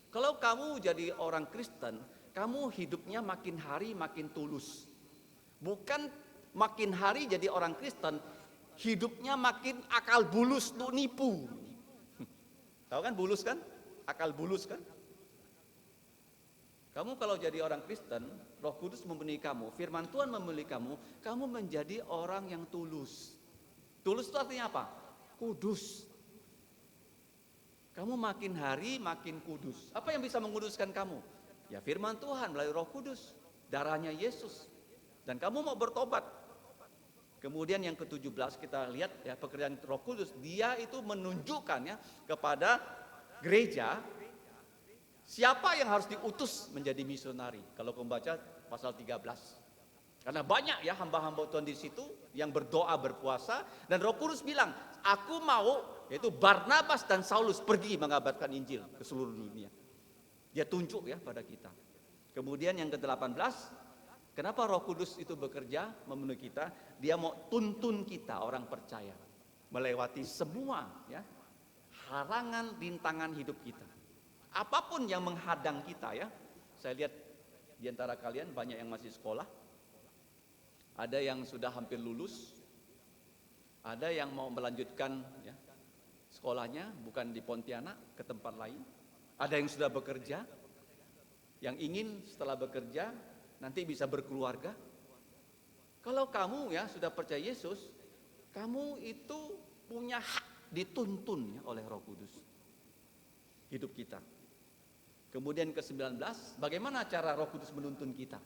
Kalau kamu jadi orang Kristen, kamu hidupnya makin hari makin tulus. Bukan makin hari jadi orang Kristen, hidupnya makin akal bulus untuk nipu. Tahu kan bulus kan? Akal bulus kan? Kamu kalau jadi orang Kristen, Roh Kudus memenuhi kamu, firman Tuhan memenuhi kamu, kamu menjadi orang yang tulus. Tulus itu artinya apa? Kudus. Kamu makin hari makin kudus. Apa yang bisa menguduskan kamu? Ya firman Tuhan melalui Roh Kudus, darahnya Yesus. Dan kamu mau bertobat. Kemudian yang ke-17 kita lihat ya pekerjaan Roh Kudus, dia itu menunjukkan ya kepada gereja siapa yang harus diutus menjadi misionari. Kalau kamu baca pasal 13. Karena banyak ya hamba-hamba Tuhan di situ yang berdoa, berpuasa, dan Roh Kudus bilang, aku mau, yaitu Barnabas dan Saulus pergi mengabarkan Injil ke seluruh dunia. Dia tunjuk ya pada kita. Kemudian yang ke-18, kenapa Roh Kudus itu bekerja memenuhi kita? Dia mau tuntun kita orang percaya melewati semua ya halangan, rintangan hidup kita. Apapun yang menghadang kita ya. Saya lihat di antara kalian banyak yang masih sekolah. Ada yang sudah hampir lulus, ada yang mau melanjutkan ya, sekolahnya bukan di Pontianak ke tempat lain, ada yang sudah bekerja, yang ingin setelah bekerja nanti bisa berkeluarga. Kalau kamu ya sudah percaya Yesus, kamu itu punya hak dituntun ya, oleh Roh Kudus hidup kita. Kemudian ke-19, bagaimana cara Roh Kudus menuntun kita?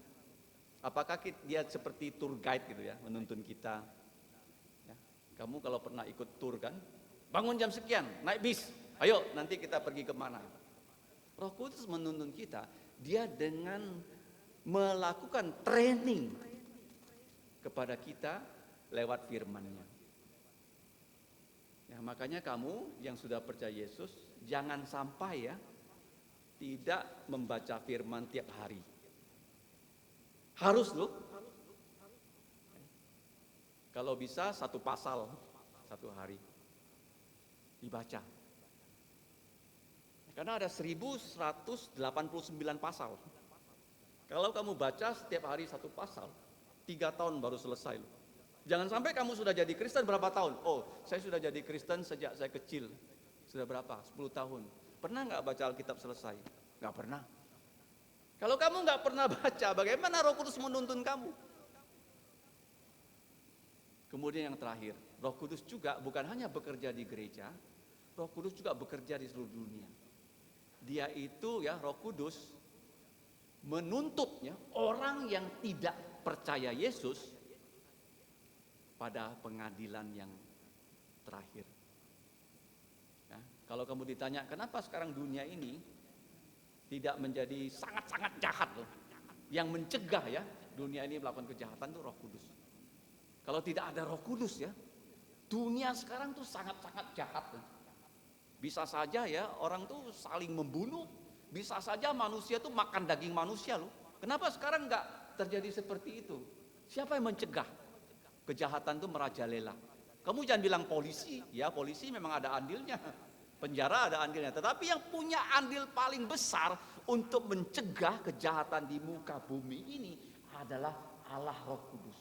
Apakah dia seperti tour guide gitu ya, menuntun kita? Ya, kamu kalau pernah ikut tour kan, bangun jam sekian, naik bis, ayo nanti kita pergi kemana? Roh Kudus menuntun kita, dia dengan melakukan training kepada kita lewat firman-Nya. Ya, makanya kamu yang sudah percaya Yesus, jangan sampai ya tidak membaca firman tiap hari. Harus loh. Kalau bisa satu pasal satu hari dibaca. Karena ada 1189 pasal. Kalau kamu baca setiap hari satu pasal, 3 tahun baru selesai loh. Jangan sampai kamu sudah jadi Kristen berapa tahun? Oh, saya sudah jadi Kristen sejak saya kecil. Sudah berapa? 10 tahun. Pernah nggak baca Alkitab selesai? Nggak pernah. Kalau kamu nggak pernah baca, bagaimana Roh Kudus menuntun kamu? Kemudian yang terakhir, Roh Kudus juga bukan hanya bekerja di gereja, Roh Kudus juga bekerja di seluruh dunia. Dia itu ya, Roh Kudus menuntutnya orang yang tidak percaya Yesus pada pengadilan yang terakhir. Ya, kalau kamu ditanya kenapa sekarang dunia ini tidak menjadi sangat-sangat jahat loh, yang mencegah ya dunia ini melakukan kejahatan itu Roh Kudus. Kalau tidak ada Roh Kudus ya, dunia sekarang tuh sangat-sangat jahat loh. Bisa saja ya orang tuh saling membunuh, bisa saja manusia tuh makan daging manusia loh. Kenapa sekarang nggak terjadi seperti itu? Siapa yang mencegah? Kejahatan itu merajalela. Kamu jangan bilang polisi, ya polisi memang ada andilnya, penjara ada andilnya. Tetapi yang punya andil paling besar untuk mencegah kejahatan di muka bumi ini adalah Allah Roh Kudus.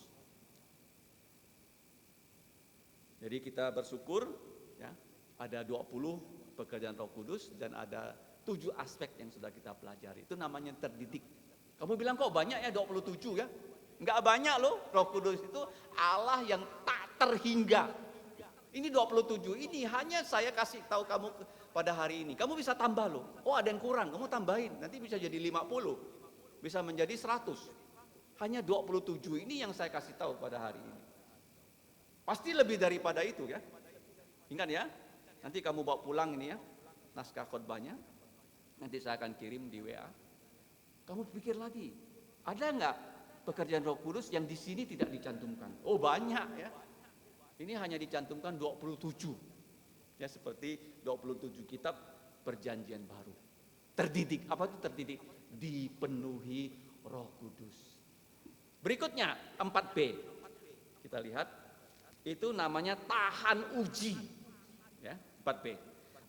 Jadi kita bersyukur ya, ada 20 pekerjaan Roh Kudus dan ada 7 aspek yang sudah kita pelajari. Itu namanya terdidik. Kamu bilang kok banyak ya 27 ya? Enggak banyak loh. Roh Kudus itu Allah yang tak terhingga. Ini 27, ini hanya saya kasih tahu kamu pada hari ini. Kamu bisa tambah loh. Oh ada yang kurang, kamu tambahin. Nanti bisa jadi 50, bisa menjadi 100. Hanya 27 ini yang saya kasih tahu pada hari ini. Pasti lebih daripada itu ya. Ingat ya, nanti kamu bawa pulang ini ya, naskah khotbahnya. Nanti saya akan kirim di WA. Kamu pikir lagi, ada nggak pekerjaan Roh Kudus yang di sini tidak dicantumkan? Oh banyak ya. Ini hanya dicantumkan 27. Ya seperti 27 kitab perjanjian baru. Terdidik, apa itu terdidik? Dipenuhi Roh Kudus. Berikutnya 4B. Kita lihat, itu namanya tahan uji. Ya, 4B.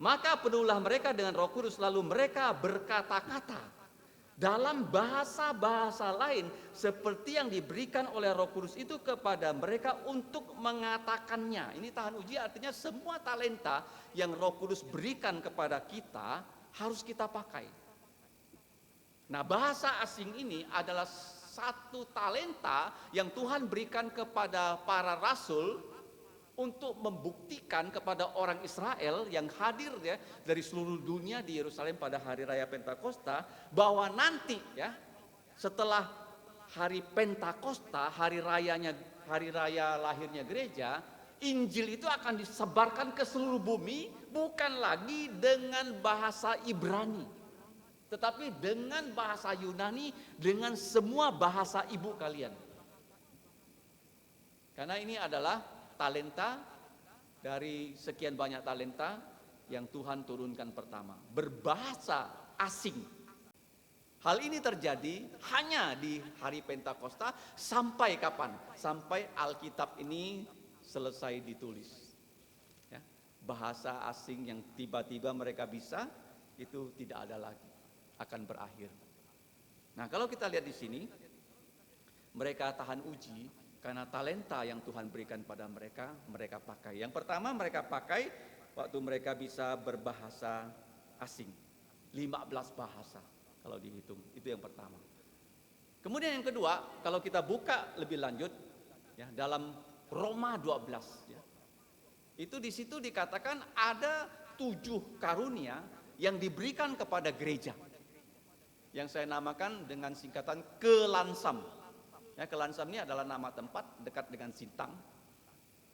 Maka penuhilah mereka dengan Roh Kudus, lalu mereka berkata-kata dalam bahasa-bahasa lain seperti yang diberikan oleh Roh Kudus itu kepada mereka untuk mengatakannya. Ini tahan uji artinya semua talenta yang Roh Kudus berikan kepada kita harus kita pakai. Nah, bahasa asing ini adalah satu talenta yang Tuhan berikan kepada para rasul untuk membuktikan kepada orang Israel yang hadir ya dari seluruh dunia di Yerusalem pada hari raya Pentakosta, bahwa nanti ya setelah hari Pentakosta, hari raya lahirnya gereja, Injil itu akan disebarkan ke seluruh bumi, bukan lagi dengan bahasa Ibrani, tetapi dengan bahasa Yunani, dengan semua bahasa ibu kalian. Karena ini adalah talenta dari sekian banyak talenta yang Tuhan turunkan pertama, berbahasa asing. Hal ini terjadi hanya di hari Pentakosta. Sampai kapan? Sampai Alkitab ini selesai ditulis ya. Bahasa asing yang tiba-tiba mereka bisa, itu tidak ada lagi, akan berakhir. Nah kalau kita lihat di sini, mereka tahan uji karena talenta yang Tuhan berikan pada mereka, mereka pakai. Yang pertama mereka pakai waktu mereka bisa berbahasa asing. 15 bahasa kalau dihitung, itu yang pertama. Kemudian yang kedua, kalau kita buka lebih lanjut ya, dalam Roma 12 ya, itu di situ dikatakan ada 7 karunia yang diberikan kepada gereja, yang saya namakan dengan singkatan Kelansam. Ya, Kelansam ini adalah nama tempat dekat dengan Sintang.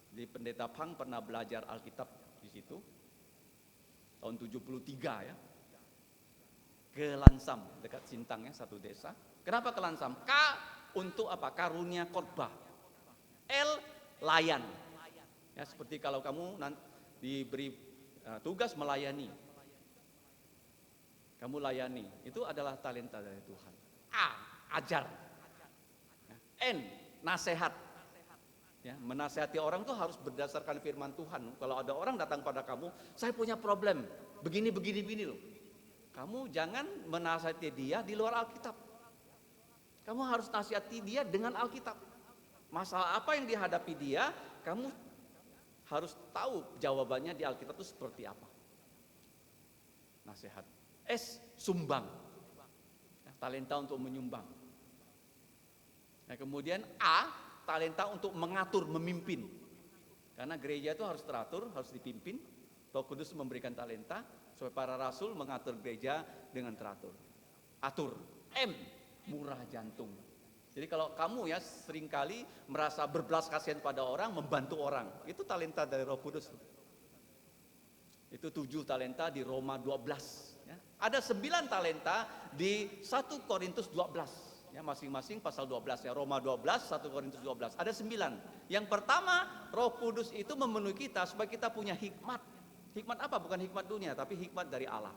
Di Pendeta Pang pernah belajar Alkitab di situ tahun 73 ya. Kelansam dekat Sintang ya, satu desa. Kenapa Kelansam? K untuk apa? Karunia khotbah. L layan. Ya, seperti kalau kamu nanti diberi tugas melayani, kamu layani, itu adalah talenta dari Tuhan. A ajar. N nasihat. Ya, menasihati orang tuh harus berdasarkan firman Tuhan. Kalau ada orang datang pada kamu, saya punya problem, begini loh. Kamu jangan menasihati dia di luar Alkitab. Kamu harus nasihati dia dengan Alkitab. Masalah apa yang dihadapi dia, kamu harus tahu jawabannya di Alkitab itu seperti apa. Nasihat. Sumbang. Talenta untuk menyumbang. Nah, kemudian talenta untuk mengatur, memimpin. Karena gereja itu harus teratur, harus dipimpin. Roh Kudus memberikan talenta supaya para rasul mengatur gereja dengan teratur. Atur. Murah jantung. Jadi kalau kamu ya seringkali merasa berbelas kasihan pada orang, membantu orang, itu talenta dari Roh Kudus. Itu 7 talenta di Roma 12. Ya. Ada 9 talenta di 1 Korintus 12. Ya, masing-masing pasal 12 ya, Roma 12, 1 Korintus 12. Ada 9. Yang pertama, Roh Kudus itu memenuhi kita supaya kita punya hikmat. Hikmat apa? Bukan hikmat dunia, tapi hikmat dari Allah.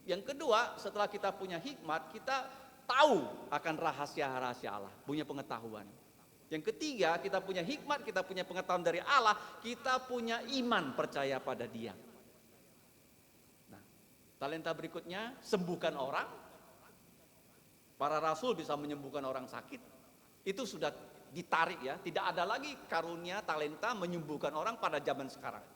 Yang kedua, setelah kita punya hikmat, kita tahu akan rahasia-rahasia Allah, punya pengetahuan. Yang ketiga, kita punya hikmat, kita punya pengetahuan dari Allah, kita punya iman percaya pada Dia. Nah, talenta berikutnya, sembuhkan orang. Para rasul bisa menyembuhkan orang sakit. Itu sudah ditarik ya, tidak ada lagi karunia talenta menyembuhkan orang pada zaman sekarang.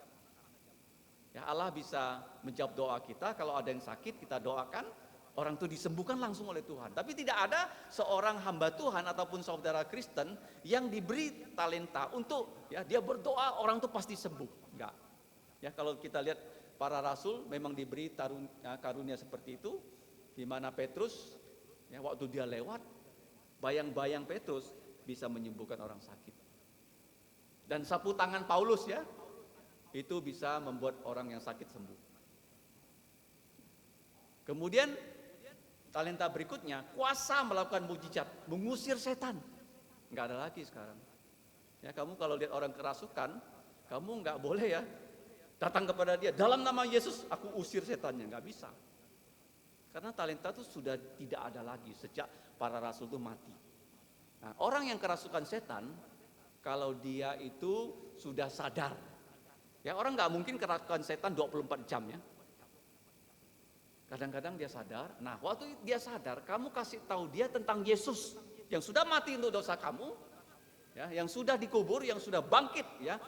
Ya, Allah bisa menjawab doa kita, kalau ada yang sakit kita doakan, orang itu disembuhkan langsung oleh Tuhan. Tapi tidak ada seorang hamba Tuhan ataupun saudara Kristen yang diberi talenta untuk ya dia berdoa orang itu pasti sembuh. Enggak. Ya, kalau kita lihat para rasul memang diberi karunia seperti itu, di mana Petrus ya waktu dia lewat, bayang-bayang Petrus bisa menyembuhkan orang sakit. Dan sapu tangan Paulus ya, itu bisa membuat orang yang sakit sembuh. Kemudian talenta berikutnya, kuasa melakukan mujizat, mengusir setan. Enggak ada lagi sekarang. Ya, kamu kalau lihat orang kerasukan, kamu enggak boleh ya datang kepada dia, dalam nama Yesus aku usir setannya, enggak bisa. Karena talenta itu sudah tidak ada lagi sejak para rasul itu mati. Nah, orang yang kerasukan setan, kalau dia itu sudah sadar, ya orang nggak mungkin kerasukan setan 24 jam ya. Kadang-kadang dia sadar. Nah, waktu dia sadar, kamu kasih tahu dia tentang Yesus yang sudah mati untuk dosa kamu, ya, yang sudah dikubur, yang sudah bangkit, ya,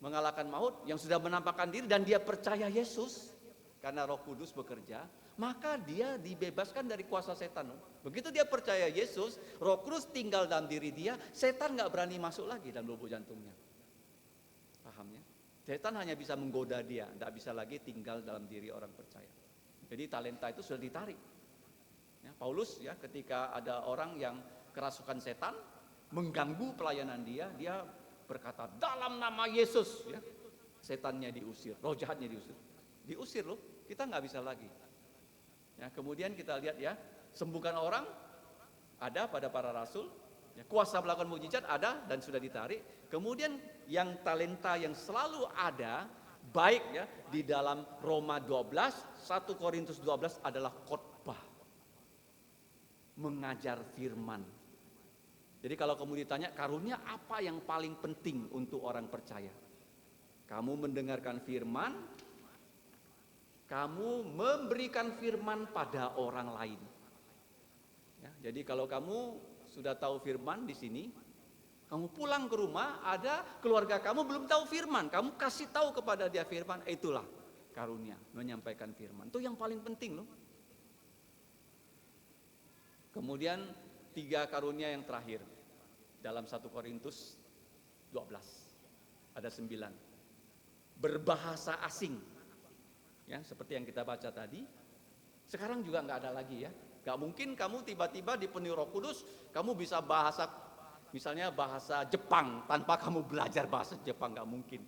mengalahkan maut, yang sudah menampakkan diri dan dia percaya Yesus karena Roh Kudus bekerja. Maka dia dibebaskan dari kuasa setan. Begitu dia percaya Yesus, Roh Kudus tinggal dalam diri dia, setan nggak berani masuk lagi dalam lubuk jantungnya. Paham ya? Setan hanya bisa menggoda dia, nggak bisa lagi tinggal dalam diri orang percaya. Jadi talenta itu sudah ditarik. Ya, Paulus ya ketika ada orang yang kerasukan setan, mengganggu pelayanan dia, dia berkata dalam nama Yesus, ya, setannya diusir, roh jahatnya diusir. Diusir loh, kita nggak bisa lagi. Ya, kemudian kita lihat ya, sembuhkan orang ada pada para rasul, ya, kuasa melakukan mujizat ada dan sudah ditarik. Kemudian yang talenta yang selalu ada baik ya di dalam Roma 12, 1 Korintus 12 adalah khotbah. Mengajar firman. Jadi kalau kamu ditanya karunia apa yang paling penting untuk orang percaya? Kamu mendengarkan firman, kamu memberikan firman pada orang lain. Ya, jadi kalau kamu sudah tahu firman di sini, kamu pulang ke rumah, ada keluarga kamu belum tahu firman, kamu kasih tahu kepada dia firman, itulah karunia, menyampaikan firman. Itu yang paling penting loh. Kemudian 3 karunia yang terakhir dalam 1 Korintus 12. Ada 9. Berbahasa asing. Ya, seperti yang kita baca tadi, sekarang juga nggak ada lagi ya. Nggak mungkin kamu tiba-tiba dipenuhi Roh Kudus, kamu bisa bahasa, misalnya bahasa Jepang tanpa kamu belajar bahasa Jepang, nggak mungkin.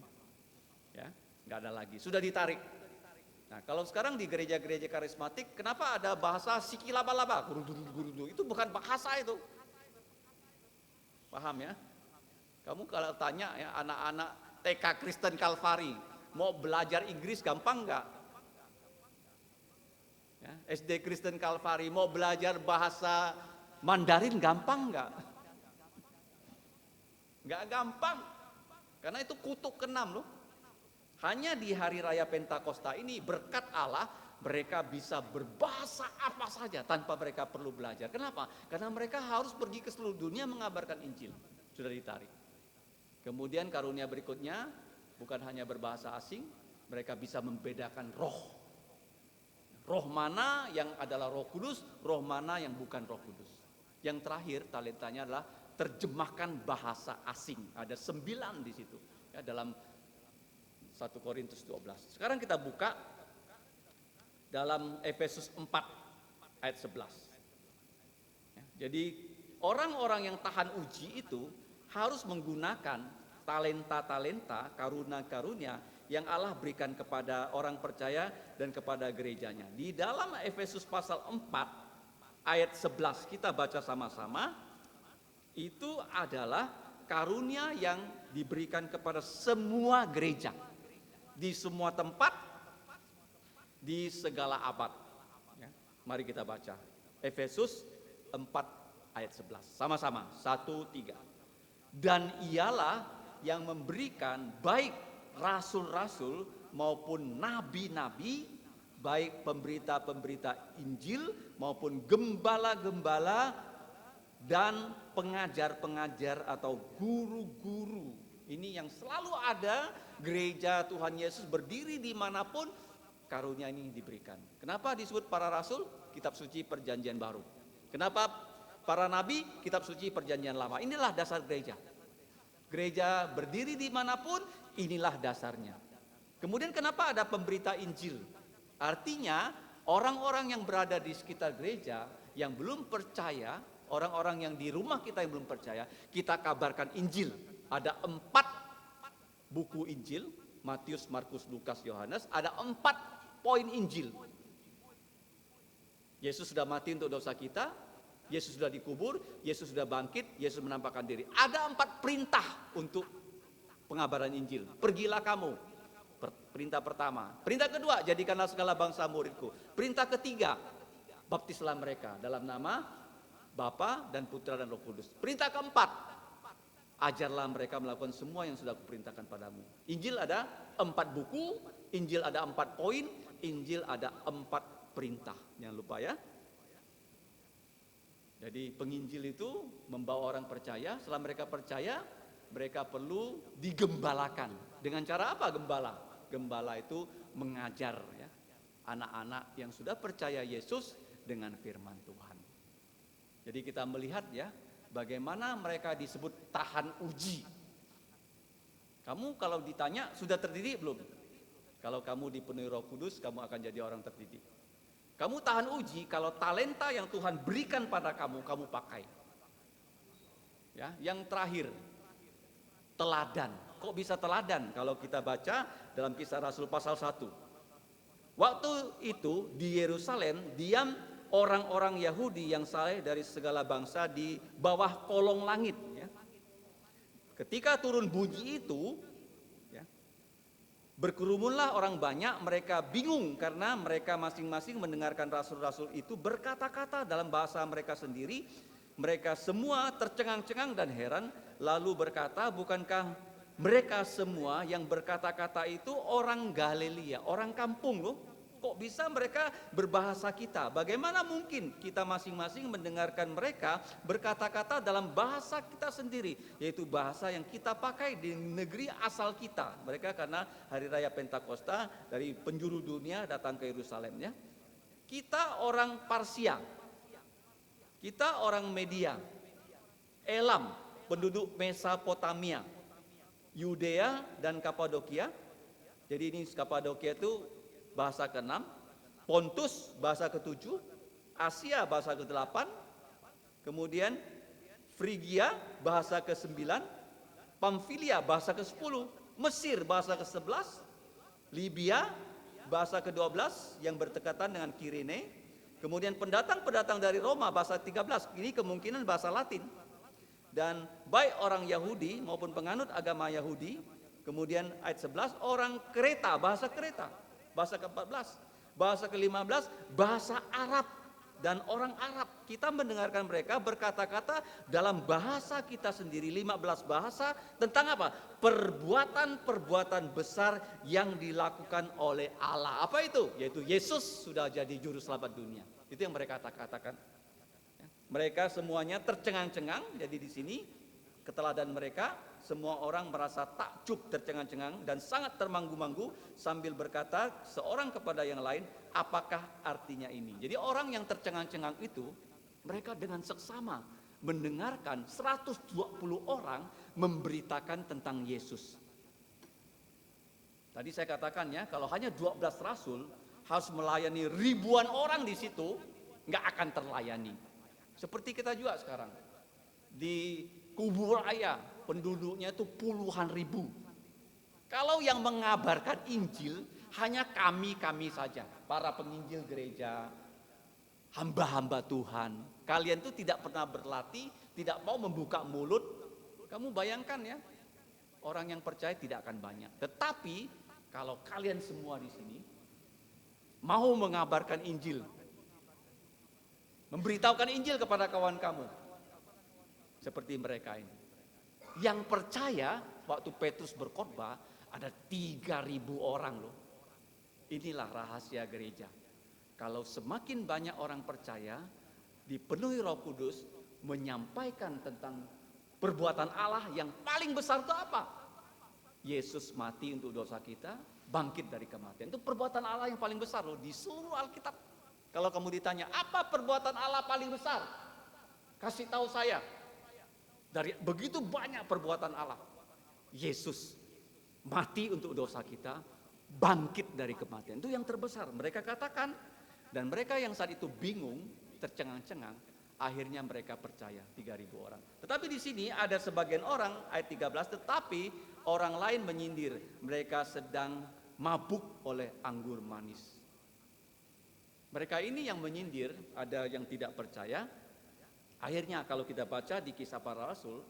Ya, nggak ada lagi. Sudah ditarik. Nah, kalau sekarang di gereja-gereja karismatik, kenapa ada bahasa sikilaba-laba? Itu bukan bahasa itu. Paham ya? Kamu kalau tanya ya anak-anak TK Kristen Kalvari, mau belajar Inggris gampang nggak? Ya, SD Kristen Kalvari mau belajar bahasa Mandarin gampang nggak? Nggak gampang, karena itu kutuk ke-6 loh. Hanya di hari raya Pentakosta ini berkat Allah mereka bisa berbahasa apa saja tanpa mereka perlu belajar. Kenapa? Karena mereka harus pergi ke seluruh dunia mengabarkan Injil. Sudah ditarik. Kemudian karunia berikutnya, bukan hanya berbahasa asing, mereka bisa membedakan roh. Roh mana yang adalah Roh Kudus, roh mana yang bukan Roh Kudus. Yang terakhir talentanya adalah terjemahkan bahasa asing. Ada 9 di situ ya, dalam 1 Korintus 12. Sekarang kita buka dalam Efesus 4 ayat 11. Ya, jadi orang-orang yang tahan uji itu harus menggunakan talenta-talenta, karunia-karunia yang Allah berikan kepada orang percaya dan kepada gerejanya. Di dalam Efesus pasal 4 ayat 11 kita baca sama-sama, itu adalah karunia yang diberikan kepada semua gereja di semua tempat, di segala abad. Ya, mari kita baca Efesus 4 ayat 11 sama-sama, 1-3. Dan ialah yang memberikan baik rasul-rasul maupun nabi-nabi, baik pemberita-pemberita Injil maupun gembala-gembala dan pengajar-pengajar atau guru-guru. Ini yang selalu ada, gereja Tuhan Yesus berdiri dimanapun, karunia ini diberikan. Kenapa disebut para rasul? Kitab suci perjanjian baru. Kenapa para nabi? Kitab suci perjanjian lama. Inilah dasar gereja. Gereja berdiri dimanapun, inilah dasarnya. Kemudian kenapa ada pemberita Injil? Artinya orang-orang yang berada di sekitar gereja yang belum percaya, orang-orang yang di rumah kita yang belum percaya, kita kabarkan Injil. Ada 4 buku Injil, Matius, Markus, Lukas, Yohanes. Ada 4 poin Injil. Yesus sudah mati untuk dosa kita, Yesus sudah dikubur, Yesus sudah bangkit, Yesus menampakkan diri. Ada 4 perintah untuk pengabaran Injil. Pergilah kamu. Perintah pertama. Perintah kedua, jadikanlah segala bangsa muridku. Perintah ketiga, baptislah mereka dalam nama Bapa dan Putra dan Roh Kudus. Perintah keempat, ajarlah mereka melakukan semua yang sudah kuperintahkan padamu. Injil ada 4 buku, Injil ada 4 poin, Injil ada 4 perintah. Jangan lupa ya. Jadi penginjil itu membawa orang percaya. Setelah mereka percaya, mereka perlu digembalakan. Dengan cara apa gembala? Gembala itu mengajar ya, anak-anak yang sudah percaya Yesus dengan firman Tuhan. Jadi kita melihat ya, bagaimana mereka disebut tahan uji. Kamu kalau ditanya sudah terdidik belum? Kalau kamu dipenuhi Roh Kudus, kamu akan jadi orang terdidik. Kamu tahan uji kalau talenta yang Tuhan berikan pada kamu, kamu pakai. Ya, yang terakhir, teladan. Kok bisa teladan? Kalau kita baca dalam Kisah Rasul pasal 1. Waktu itu di Yerusalem diam orang-orang Yahudi yang saleh dari segala bangsa di bawah kolong langit. Ya. Ketika turun bunyi itu, ya, berkerumunlah orang banyak, mereka bingung karena mereka masing-masing mendengarkan rasul-rasul itu berkata-kata dalam bahasa mereka sendiri. Mereka semua tercengang-cengang dan heran, lalu berkata, bukankah mereka semua yang berkata-kata itu orang Galilea, orang kampung loh? Kok bisa mereka berbahasa kita? Bagaimana mungkin kita masing-masing mendengarkan mereka berkata-kata dalam bahasa kita sendiri, yaitu bahasa yang kita pakai di negeri asal kita. Mereka karena hari raya Pentakosta dari penjuru dunia datang ke Yerusalem ya. Kita orang Parsia, kita orang Media, Elam, penduduk Mesopotamia, Yudea dan Kapadokia. Jadi ini Kapadokia itu bahasa ke-6, Pontus bahasa ke-7, Asia bahasa ke-8, kemudian Frigia bahasa ke-9, Pamfilia bahasa ke-10, Mesir bahasa ke-11, Libya bahasa ke-12 yang berdekatan dengan Kirene, kemudian pendatang-pendatang dari Roma bahasa 13, ini kemungkinan bahasa Latin. Dan baik orang Yahudi maupun penganut agama Yahudi, kemudian ayat 11 orang Kreta, bahasa Kreta. Bahasa ke-14, bahasa ke-15, bahasa Arab. dan orang Arab. Kita mendengarkan mereka berkata-kata dalam bahasa kita sendiri, 15 bahasa, tentang apa? Perbuatan-perbuatan besar yang dilakukan oleh Allah. Apa itu? Yaitu Yesus sudah jadi juru selamat dunia. Itu yang mereka katakan. Mereka semuanya tercengang-cengang. Jadi di sini keteladan mereka, semua orang merasa takjub, tercengang-cengang dan sangat termanggu-manggu sambil berkata seorang kepada yang lain, apakah artinya ini? Jadi orang yang tercengang-cengang itu, mereka dengan seksama mendengarkan 120 orang memberitakan tentang Yesus. Tadi saya katakan ya, kalau hanya 12 rasul harus melayani ribuan orang di situ, nggak akan terlayani. Seperti kita juga sekarang. Di Kubu Raya penduduknya itu puluhan ribu. Kalau yang mengabarkan Injil hanya kami saja, para penginjil gereja, hamba-hamba Tuhan. Kalian itu tidak pernah berlatih, tidak mau membuka mulut. Kamu bayangkan ya, orang yang percaya tidak akan banyak. Tetapi kalau kalian semua di sini mau mengabarkan Injil, memberitahukan Injil kepada kawan kamu, seperti mereka ini. Yang percaya waktu Petrus berkhotbah ada 3.000 orang loh. Inilah rahasia gereja. Kalau semakin banyak orang percaya, dipenuhi Roh Kudus, menyampaikan tentang perbuatan Allah yang paling besar itu apa? Yesus mati untuk dosa kita, bangkit dari kematian. Itu perbuatan Allah yang paling besar loh di seluruh Alkitab. Kalau kamu ditanya, apa perbuatan Allah paling besar? Kasih tahu saya. Dari begitu banyak perbuatan Allah. Yesus mati untuk dosa kita, bangkit dari kematian. Itu yang terbesar. Mereka katakan, dan mereka yang saat itu bingung, tercengang-cengang, akhirnya mereka percaya 3.000 orang. Tetapi di sini ada sebagian orang, ayat 13, tetapi orang lain menyindir, mereka sedang mabuk oleh anggur manis. Mereka ini yang menyindir, ada yang tidak percaya. Akhirnya kalau kita baca di Kisah Para Rasul,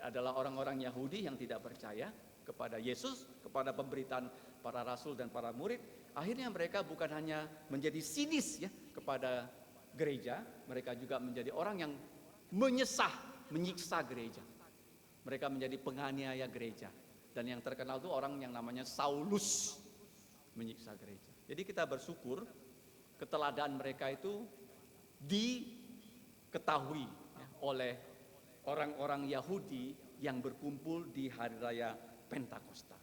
adalah orang-orang Yahudi yang tidak percaya kepada Yesus, kepada pemberitaan para rasul dan para murid. Akhirnya mereka bukan hanya menjadi sinis ya kepada gereja, mereka juga menjadi orang yang menyiksa gereja. Mereka menjadi penganiaya gereja. Dan yang terkenal itu orang yang namanya Saulus, menyiksa gereja. Jadi kita bersyukur keteladanan mereka itu diketahui ya, oleh orang-orang Yahudi yang berkumpul di hari raya Pentakosta.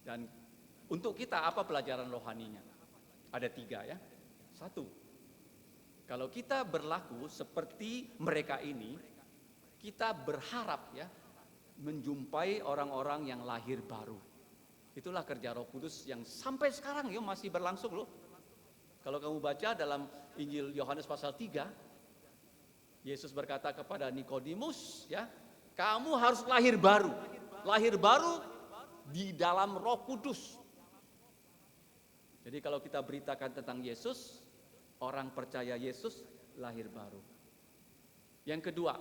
Dan untuk kita apa pelajaran rohaninya? Ada 3 ya. 1, kalau kita berlaku seperti mereka ini, kita berharap ya menjumpai orang-orang yang lahir baru. Itulah kerja Roh Kudus yang sampai sekarang ya masih berlangsung loh. Kalau kamu baca dalam Injil Yohanes pasal 3, Yesus berkata kepada Nikodemus, ya, kamu harus lahir baru. Lahir baru di dalam Roh Kudus. Jadi kalau kita beritakan tentang Yesus, orang percaya Yesus lahir baru. Yang kedua,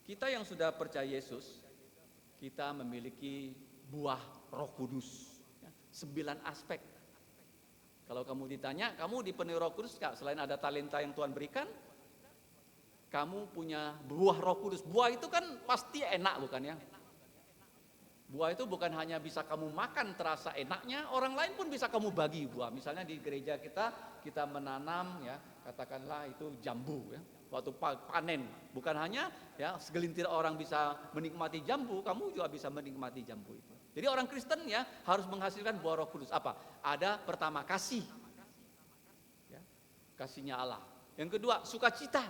kita yang sudah percaya Yesus, kita memiliki buah Roh Kudus. 9 aspek. Kalau kamu ditanya, kamu dipenuhi Roh Kudus gak? Selain ada talenta yang Tuhan berikan, kamu punya buah Roh Kudus. Buah itu kan pasti enak bukan ya? Buah itu bukan hanya bisa kamu makan terasa enaknya, orang lain pun bisa kamu bagi buah. Misalnya di gereja kita menanam ya, katakanlah itu jambu ya. Waktu panen, bukan hanya ya segelintir orang bisa menikmati jambu, kamu juga bisa menikmati jambu itu. Jadi orang Kristen ya harus menghasilkan buah Roh Kudus. Apa? Ada pertama kasih, ya, kasihnya Allah. Yang kedua sukacita.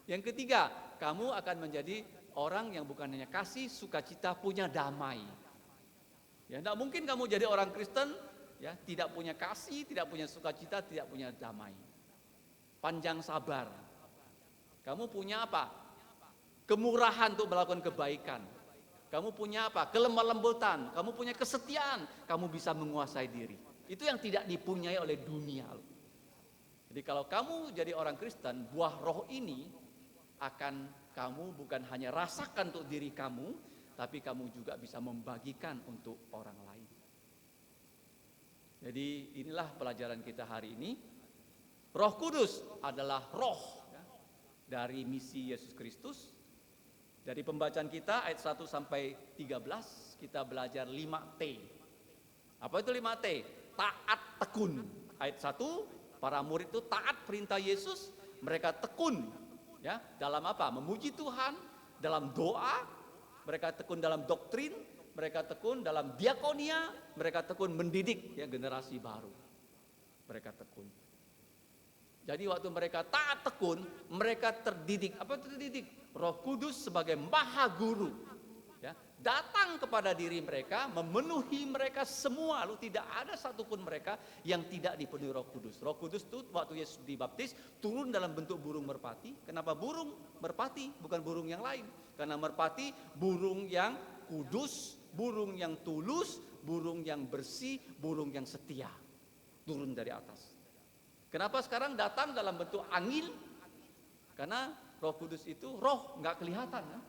Yang ketiga, kamu akan menjadi orang yang bukan hanya kasih, sukacita, punya damai. Ya, tidak mungkin kamu jadi orang Kristen ya tidak punya kasih, tidak punya sukacita, tidak punya damai. Panjang sabar. Kamu punya apa? Kemurahan untuk melakukan kebaikan. Kamu punya apa? Kelemah lembutan. Kamu punya kesetiaan. Kamu bisa menguasai diri. Itu yang tidak dipunyai oleh dunia. Jadi kalau kamu jadi orang Kristen, buah roh ini akan kamu bukan hanya rasakan untuk diri kamu, tapi kamu juga bisa membagikan untuk orang lain. Jadi inilah pelajaran kita hari ini. Roh Kudus adalah roh ya, dari misi Yesus Kristus. Dari pembacaan kita ayat 1 sampai 13 kita belajar 5T. Apa itu 5T? Taat tekun. Ayat 1, para murid itu taat perintah Yesus, mereka tekun ya, dalam apa? Memuji Tuhan, dalam doa, mereka tekun dalam doktrin, mereka tekun dalam diakonia, mereka tekun mendidik ya generasi baru. Mereka tekun. Jadi waktu mereka taat tekun, mereka terdidik. Apa itu terdidik? Roh Kudus sebagai maha guru ya, datang kepada diri mereka, memenuhi mereka semua. Lalu tidak ada satupun mereka yang tidak dipenuhi Roh Kudus. Roh Kudus itu waktu Yesus dibaptis turun dalam bentuk burung merpati. Kenapa burung merpati bukan burung yang lain? Karena merpati burung yang kudus, burung yang tulus, burung yang bersih, burung yang setia. Turun dari atas. Kenapa sekarang datang dalam bentuk angin? Karena Roh Kudus itu roh, nggak kelihatan kan?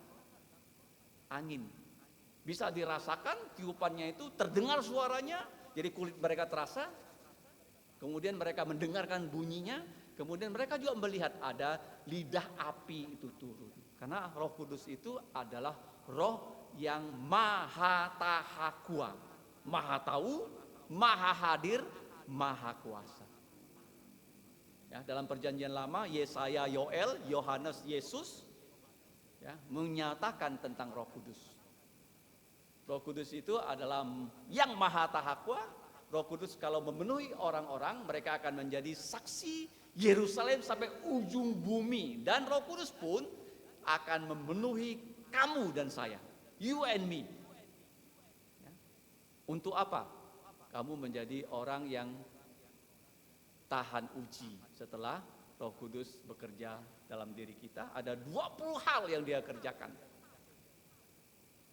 Angin. Bisa dirasakan, tiupannya itu terdengar suaranya, jadi kulit mereka terasa. Kemudian mereka mendengarkan bunyinya, kemudian mereka juga melihat ada lidah api itu turun. Karena Roh Kudus itu adalah roh yang maha tahakua, maha tahu, maha hadir, maha kuasa. Ya, dalam perjanjian lama Yesaya, Yoel, Yohanes, Yesus ya, menyatakan tentang Roh Kudus. Roh Kudus itu adalah yang maha tahakwa. Roh Kudus kalau memenuhi orang-orang, mereka akan menjadi saksi Yerusalem sampai ujung bumi. Dan Roh Kudus pun akan memenuhi kamu dan saya, you and me. Ya. Untuk apa? Kamu menjadi orang yang tahan uji setelah Roh Kudus bekerja dalam diri kita. Ada 20 hal yang dia kerjakan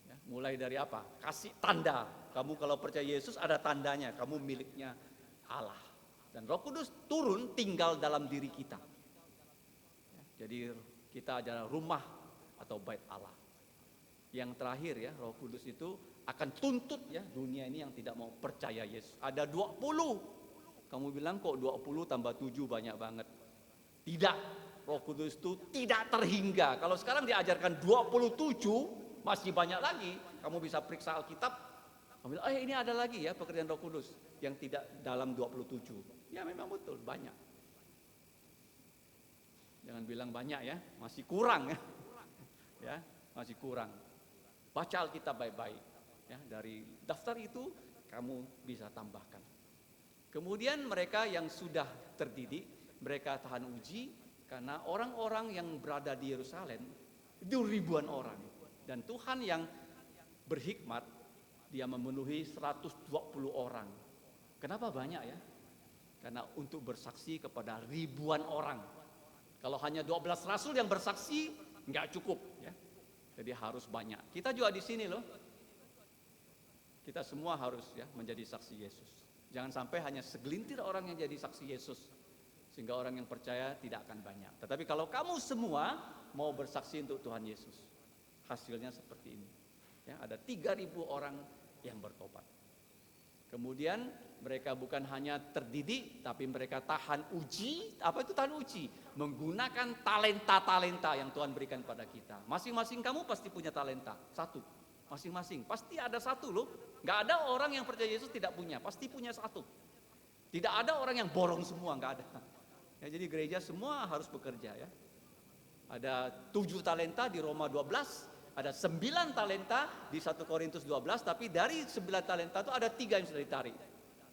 ya, mulai dari apa? Kasih tanda. Kamu kalau percaya Yesus ada tandanya, kamu miliknya Allah. Dan Roh Kudus turun tinggal dalam diri kita ya, jadi kita adalah rumah atau bait Allah. Yang terakhir ya, Roh Kudus itu akan tuntut ya dunia ini yang tidak mau percaya Yesus. Ada 20. Kamu bilang kok 20 tambah 7 banyak banget. Tidak, Roh Kudus itu tidak terhingga. Kalau sekarang diajarkan 27, masih banyak lagi. Kamu bisa periksa Alkitab. Kamu bilang, ini ada lagi ya pekerjaan Roh Kudus yang tidak dalam 27. Ya memang betul, banyak. Jangan bilang banyak ya, masih kurang ya. Ya, masih kurang. Baca Alkitab baik-baik. Ya, dari daftar itu kamu bisa tambahkan. Kemudian mereka yang sudah terdidik, mereka tahan uji karena orang-orang yang berada di Yerusalem itu ribuan orang. Dan Tuhan yang berhikmat, dia memenuhi 120 orang. Kenapa banyak ya? Karena untuk bersaksi kepada ribuan orang. Kalau hanya 12 rasul yang bersaksi, nggak cukup ya. Jadi harus banyak. Kita juga di sini loh. Kita semua harus ya menjadi saksi Yesus. Jangan sampai hanya segelintir orang yang jadi saksi Yesus, sehingga orang yang percaya tidak akan banyak. Tetapi kalau kamu semua mau bersaksi untuk Tuhan Yesus, hasilnya seperti ini. Ya, ada 3.000 orang yang bertobat. Kemudian mereka bukan hanya terdidik, tapi mereka tahan uji. Apa itu tahan uji? Menggunakan talenta-talenta yang Tuhan berikan pada kita. Masing-masing kamu pasti punya talenta, satu. Masing-masing, pasti ada satu loh. Gak ada orang yang percaya Yesus tidak punya, pasti punya satu. Tidak ada orang yang borong semua, gak ada. Ya, jadi gereja semua harus bekerja ya. Ada 7 talenta di Roma 12, ada 9 talenta di 1 Korintus 12, tapi dari 9 talenta itu ada 3 yang sudah ditarik.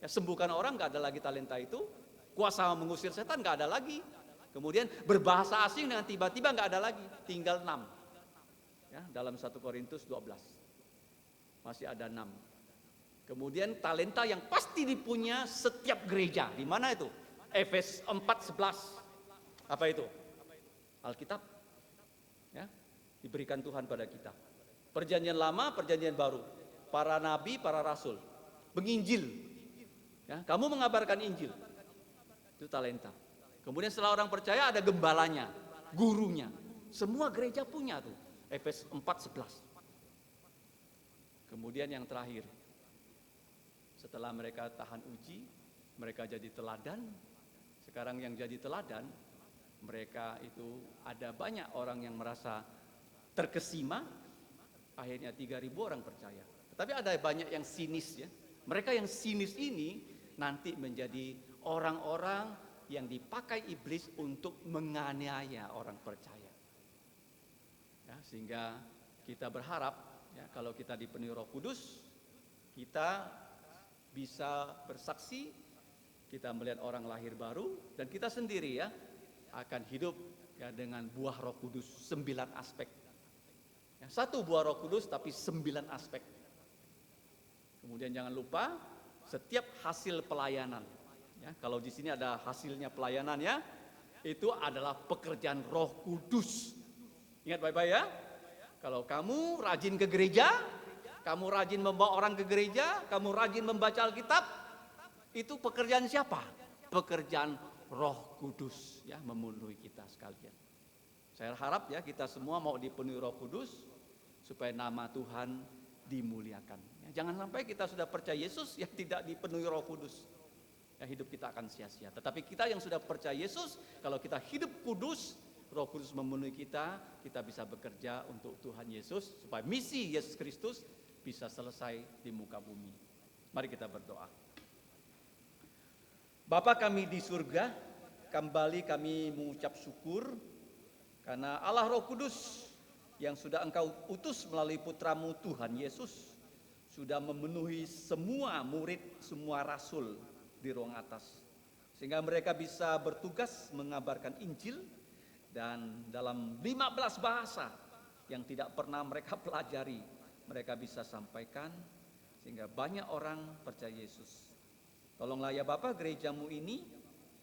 Ya, sembuhkan orang gak ada lagi talenta itu, kuasa mengusir setan gak ada lagi. Kemudian berbahasa asing dengan tiba-tiba gak ada lagi, tinggal 6. Ya, dalam 1 Korintus 12. Masih ada 6. Kemudian talenta yang pasti dipunya setiap gereja. Di mana itu? Efes 4:11. Apa itu? Alkitab. Ya, diberikan Tuhan pada kita. Perjanjian lama, perjanjian baru. Para nabi, para rasul. Menginjil. Ya, kamu mengabarkan Injil. Itu talenta. Kemudian setelah orang percaya ada gembalanya, gurunya. Semua gereja punya tuh. Efes 4:11. Kemudian yang terakhir, setelah mereka tahan uji, mereka jadi teladan, Sekarang yang jadi teladan, mereka itu ada banyak orang yang merasa terkesima, akhirnya 3.000 orang percaya. Tetapi ada banyak yang sinis ya. Mereka yang sinis ini nanti menjadi orang-orang yang dipakai iblis untuk menganiaya orang percaya. Ya, sehingga kita berharap ya, kalau kita dipenuhi Roh Kudus, kita bisa bersaksi, kita melihat orang lahir baru, dan kita sendiri ya akan hidup ya dengan buah Roh Kudus 9 aspek. Ya, 1 buah Roh Kudus tapi 9 aspek. Kemudian jangan lupa setiap hasil pelayanan. Ya, kalau di sini ada hasilnya pelayanan ya, itu adalah pekerjaan Roh Kudus. Ingat baik-baik ya. Kalau kamu rajin ke gereja, kamu rajin membawa orang ke gereja, kamu rajin membaca Alkitab, itu pekerjaan siapa? Pekerjaan Roh Kudus ya, memenuhi kita sekalian. Saya harap ya kita semua mau dipenuhi Roh Kudus supaya nama Tuhan dimuliakan. Ya, jangan sampai kita sudah percaya Yesus yang tidak dipenuhi Roh Kudus. Ya, hidup kita akan sia-sia. Tetapi kita yang sudah percaya Yesus, kalau kita hidup kudus, Roh Kudus memenuhi kita bisa bekerja untuk Tuhan Yesus supaya misi Yesus Kristus bisa selesai di muka bumi. Mari kita berdoa. Bapa kami di surga, kembali kami mengucap syukur karena Allah Roh Kudus yang sudah Engkau utus melalui putramu Tuhan Yesus sudah memenuhi semua murid, semua rasul di ruang atas. Sehingga mereka bisa bertugas mengabarkan Injil dan dalam 15 bahasa yang tidak pernah mereka pelajari, mereka bisa sampaikan sehingga banyak orang percaya Yesus. Tolonglah ya Bapa gerejamu ini,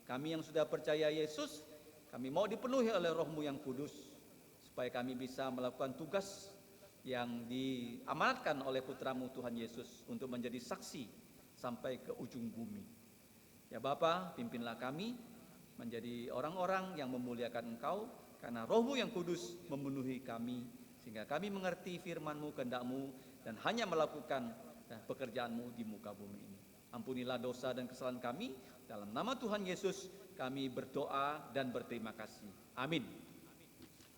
kami yang sudah percaya Yesus, kami mau dipenuhi oleh Roh-Mu yang kudus, supaya kami bisa melakukan tugas yang diamanatkan oleh putramu Tuhan Yesus untuk menjadi saksi sampai ke ujung bumi. Ya Bapa, pimpinlah kami menjadi orang-orang yang memuliakan Engkau, karena Roh-Mu yang kudus memenuhi kami, sehingga kami mengerti firman-Mu, kehendak-Mu, dan hanya melakukan pekerjaan-Mu di muka bumi ini. Ampunilah dosa dan kesalahan kami, dalam nama Tuhan Yesus kami berdoa dan berterima kasih. Amin.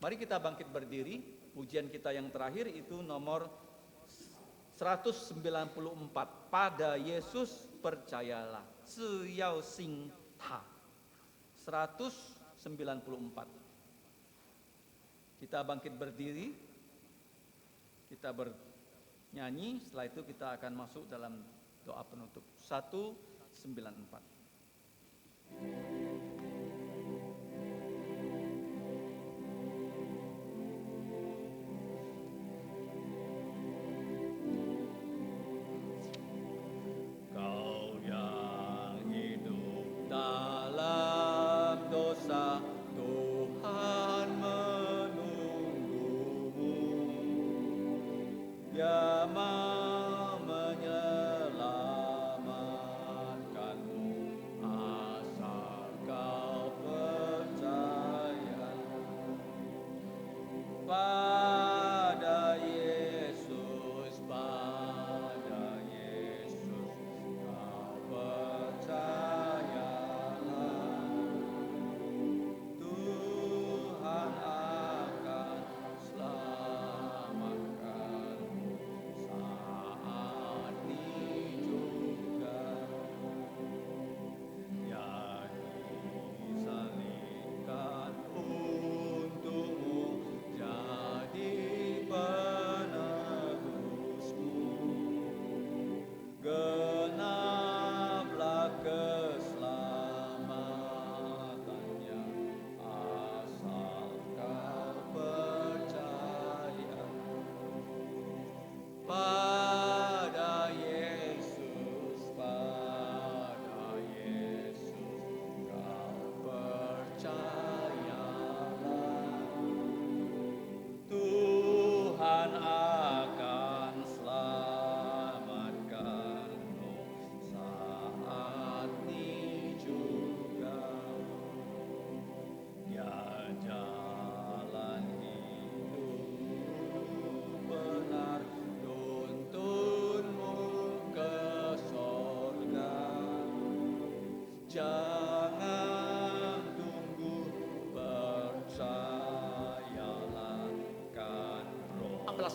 Mari kita bangkit berdiri. Pujian kita yang terakhir itu nomor 194. Pada Yesus percayalah. Siyao Sing Ha. 194. Kita bangkit berdiri. Kita bernyanyi. Setelah itu kita akan masuk dalam doa penutup. 194. Kau yang hidup dalam dosa, Tuhan menunggumu. Dia mau menyelamatkanmu, asal kau percaya pada Yesus, pada Yesus kau percayalah. Tuhan akan selamatkanmu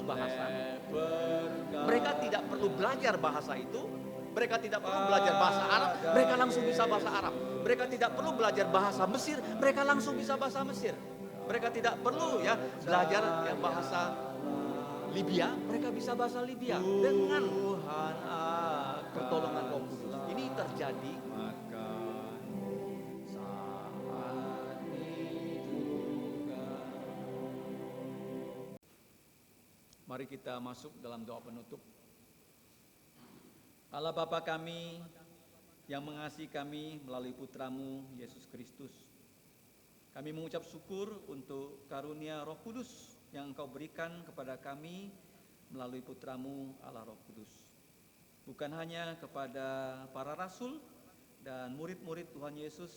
bahasa. Mereka tidak perlu belajar bahasa itu. Mereka tidak perlu belajar bahasa Arab, mereka langsung bisa bahasa Arab. Mereka tidak perlu belajar bahasa Mesir, mereka langsung bisa bahasa Mesir. Mereka tidak perlu ya belajar ya bahasa Libya, mereka bisa bahasa Libya dengan pertolongan Roh Kudus. Ini terjadi saat ini juga. Mari kita masuk dalam doa penutup. Allah Bapa kami yang mengasihi kami melalui putramu Yesus Kristus, kami mengucap syukur untuk karunia Roh Kudus yang Engkau berikan kepada kami melalui putramu Allah Roh Kudus. Bukan hanya kepada para rasul dan murid-murid Tuhan Yesus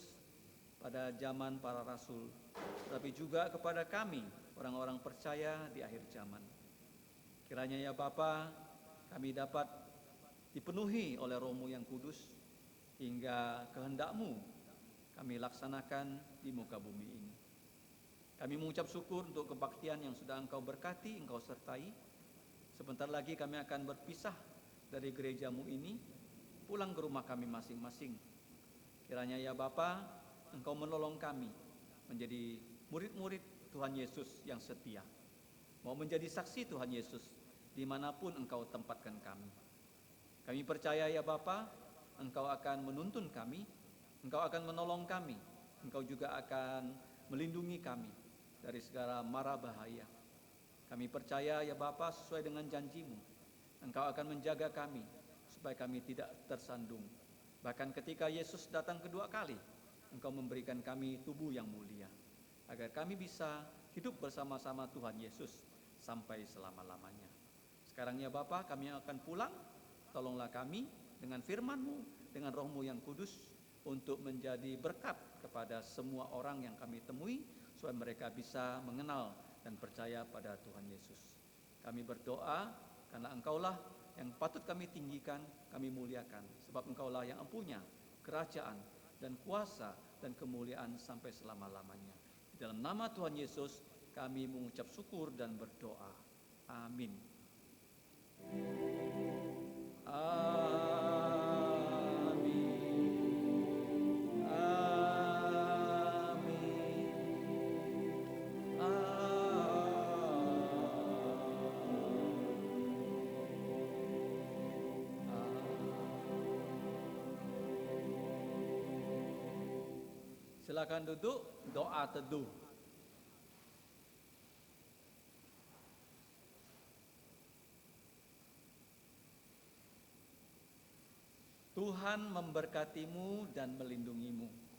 pada zaman para rasul, tapi juga kepada kami orang-orang percaya di akhir zaman. Kiranya ya Bapa, kami dapat dipenuhi oleh Roh-Mu yang kudus, hingga kehendak-Mu kami laksanakan di muka bumi ini. Kami mengucap syukur untuk kebaktian yang sudah Engkau berkati, Engkau sertai. Sebentar lagi kami akan berpisah dari gereja-Mu ini, pulang ke rumah kami masing-masing. Kiranya ya Bapa, Engkau menolong kami menjadi murid-murid Tuhan Yesus yang setia, mau menjadi saksi Tuhan Yesus dimanapun Engkau tempatkan kami. Kami percaya ya Bapa, Engkau akan menuntun kami, Engkau akan menolong kami, Engkau juga akan melindungi kami dari segala mara bahaya. Kami percaya ya Bapa, sesuai dengan janji-Mu, Engkau akan menjaga kami supaya kami tidak tersandung. Bahkan ketika Yesus datang kedua kali, Engkau memberikan kami tubuh yang mulia, agar kami bisa hidup bersama-sama Tuhan Yesus sampai selama-lamanya. Sekarang ya Bapa, kami akan pulang. Tolonglah kami dengan firman-Mu, dengan Roh-Mu yang kudus, untuk menjadi berkat kepada semua orang yang kami temui, supaya mereka bisa mengenal dan percaya pada Tuhan Yesus. Kami berdoa karena Engkaulah yang patut kami tinggikan, kami muliakan, sebab Engkaulah yang empunya kerajaan dan kuasa dan kemuliaan sampai selama-lamanya. Di dalam nama Tuhan Yesus kami mengucap syukur dan berdoa. Amin. Silakan duduk, doa teduh. Tuhan memberkatimu dan melindungimu.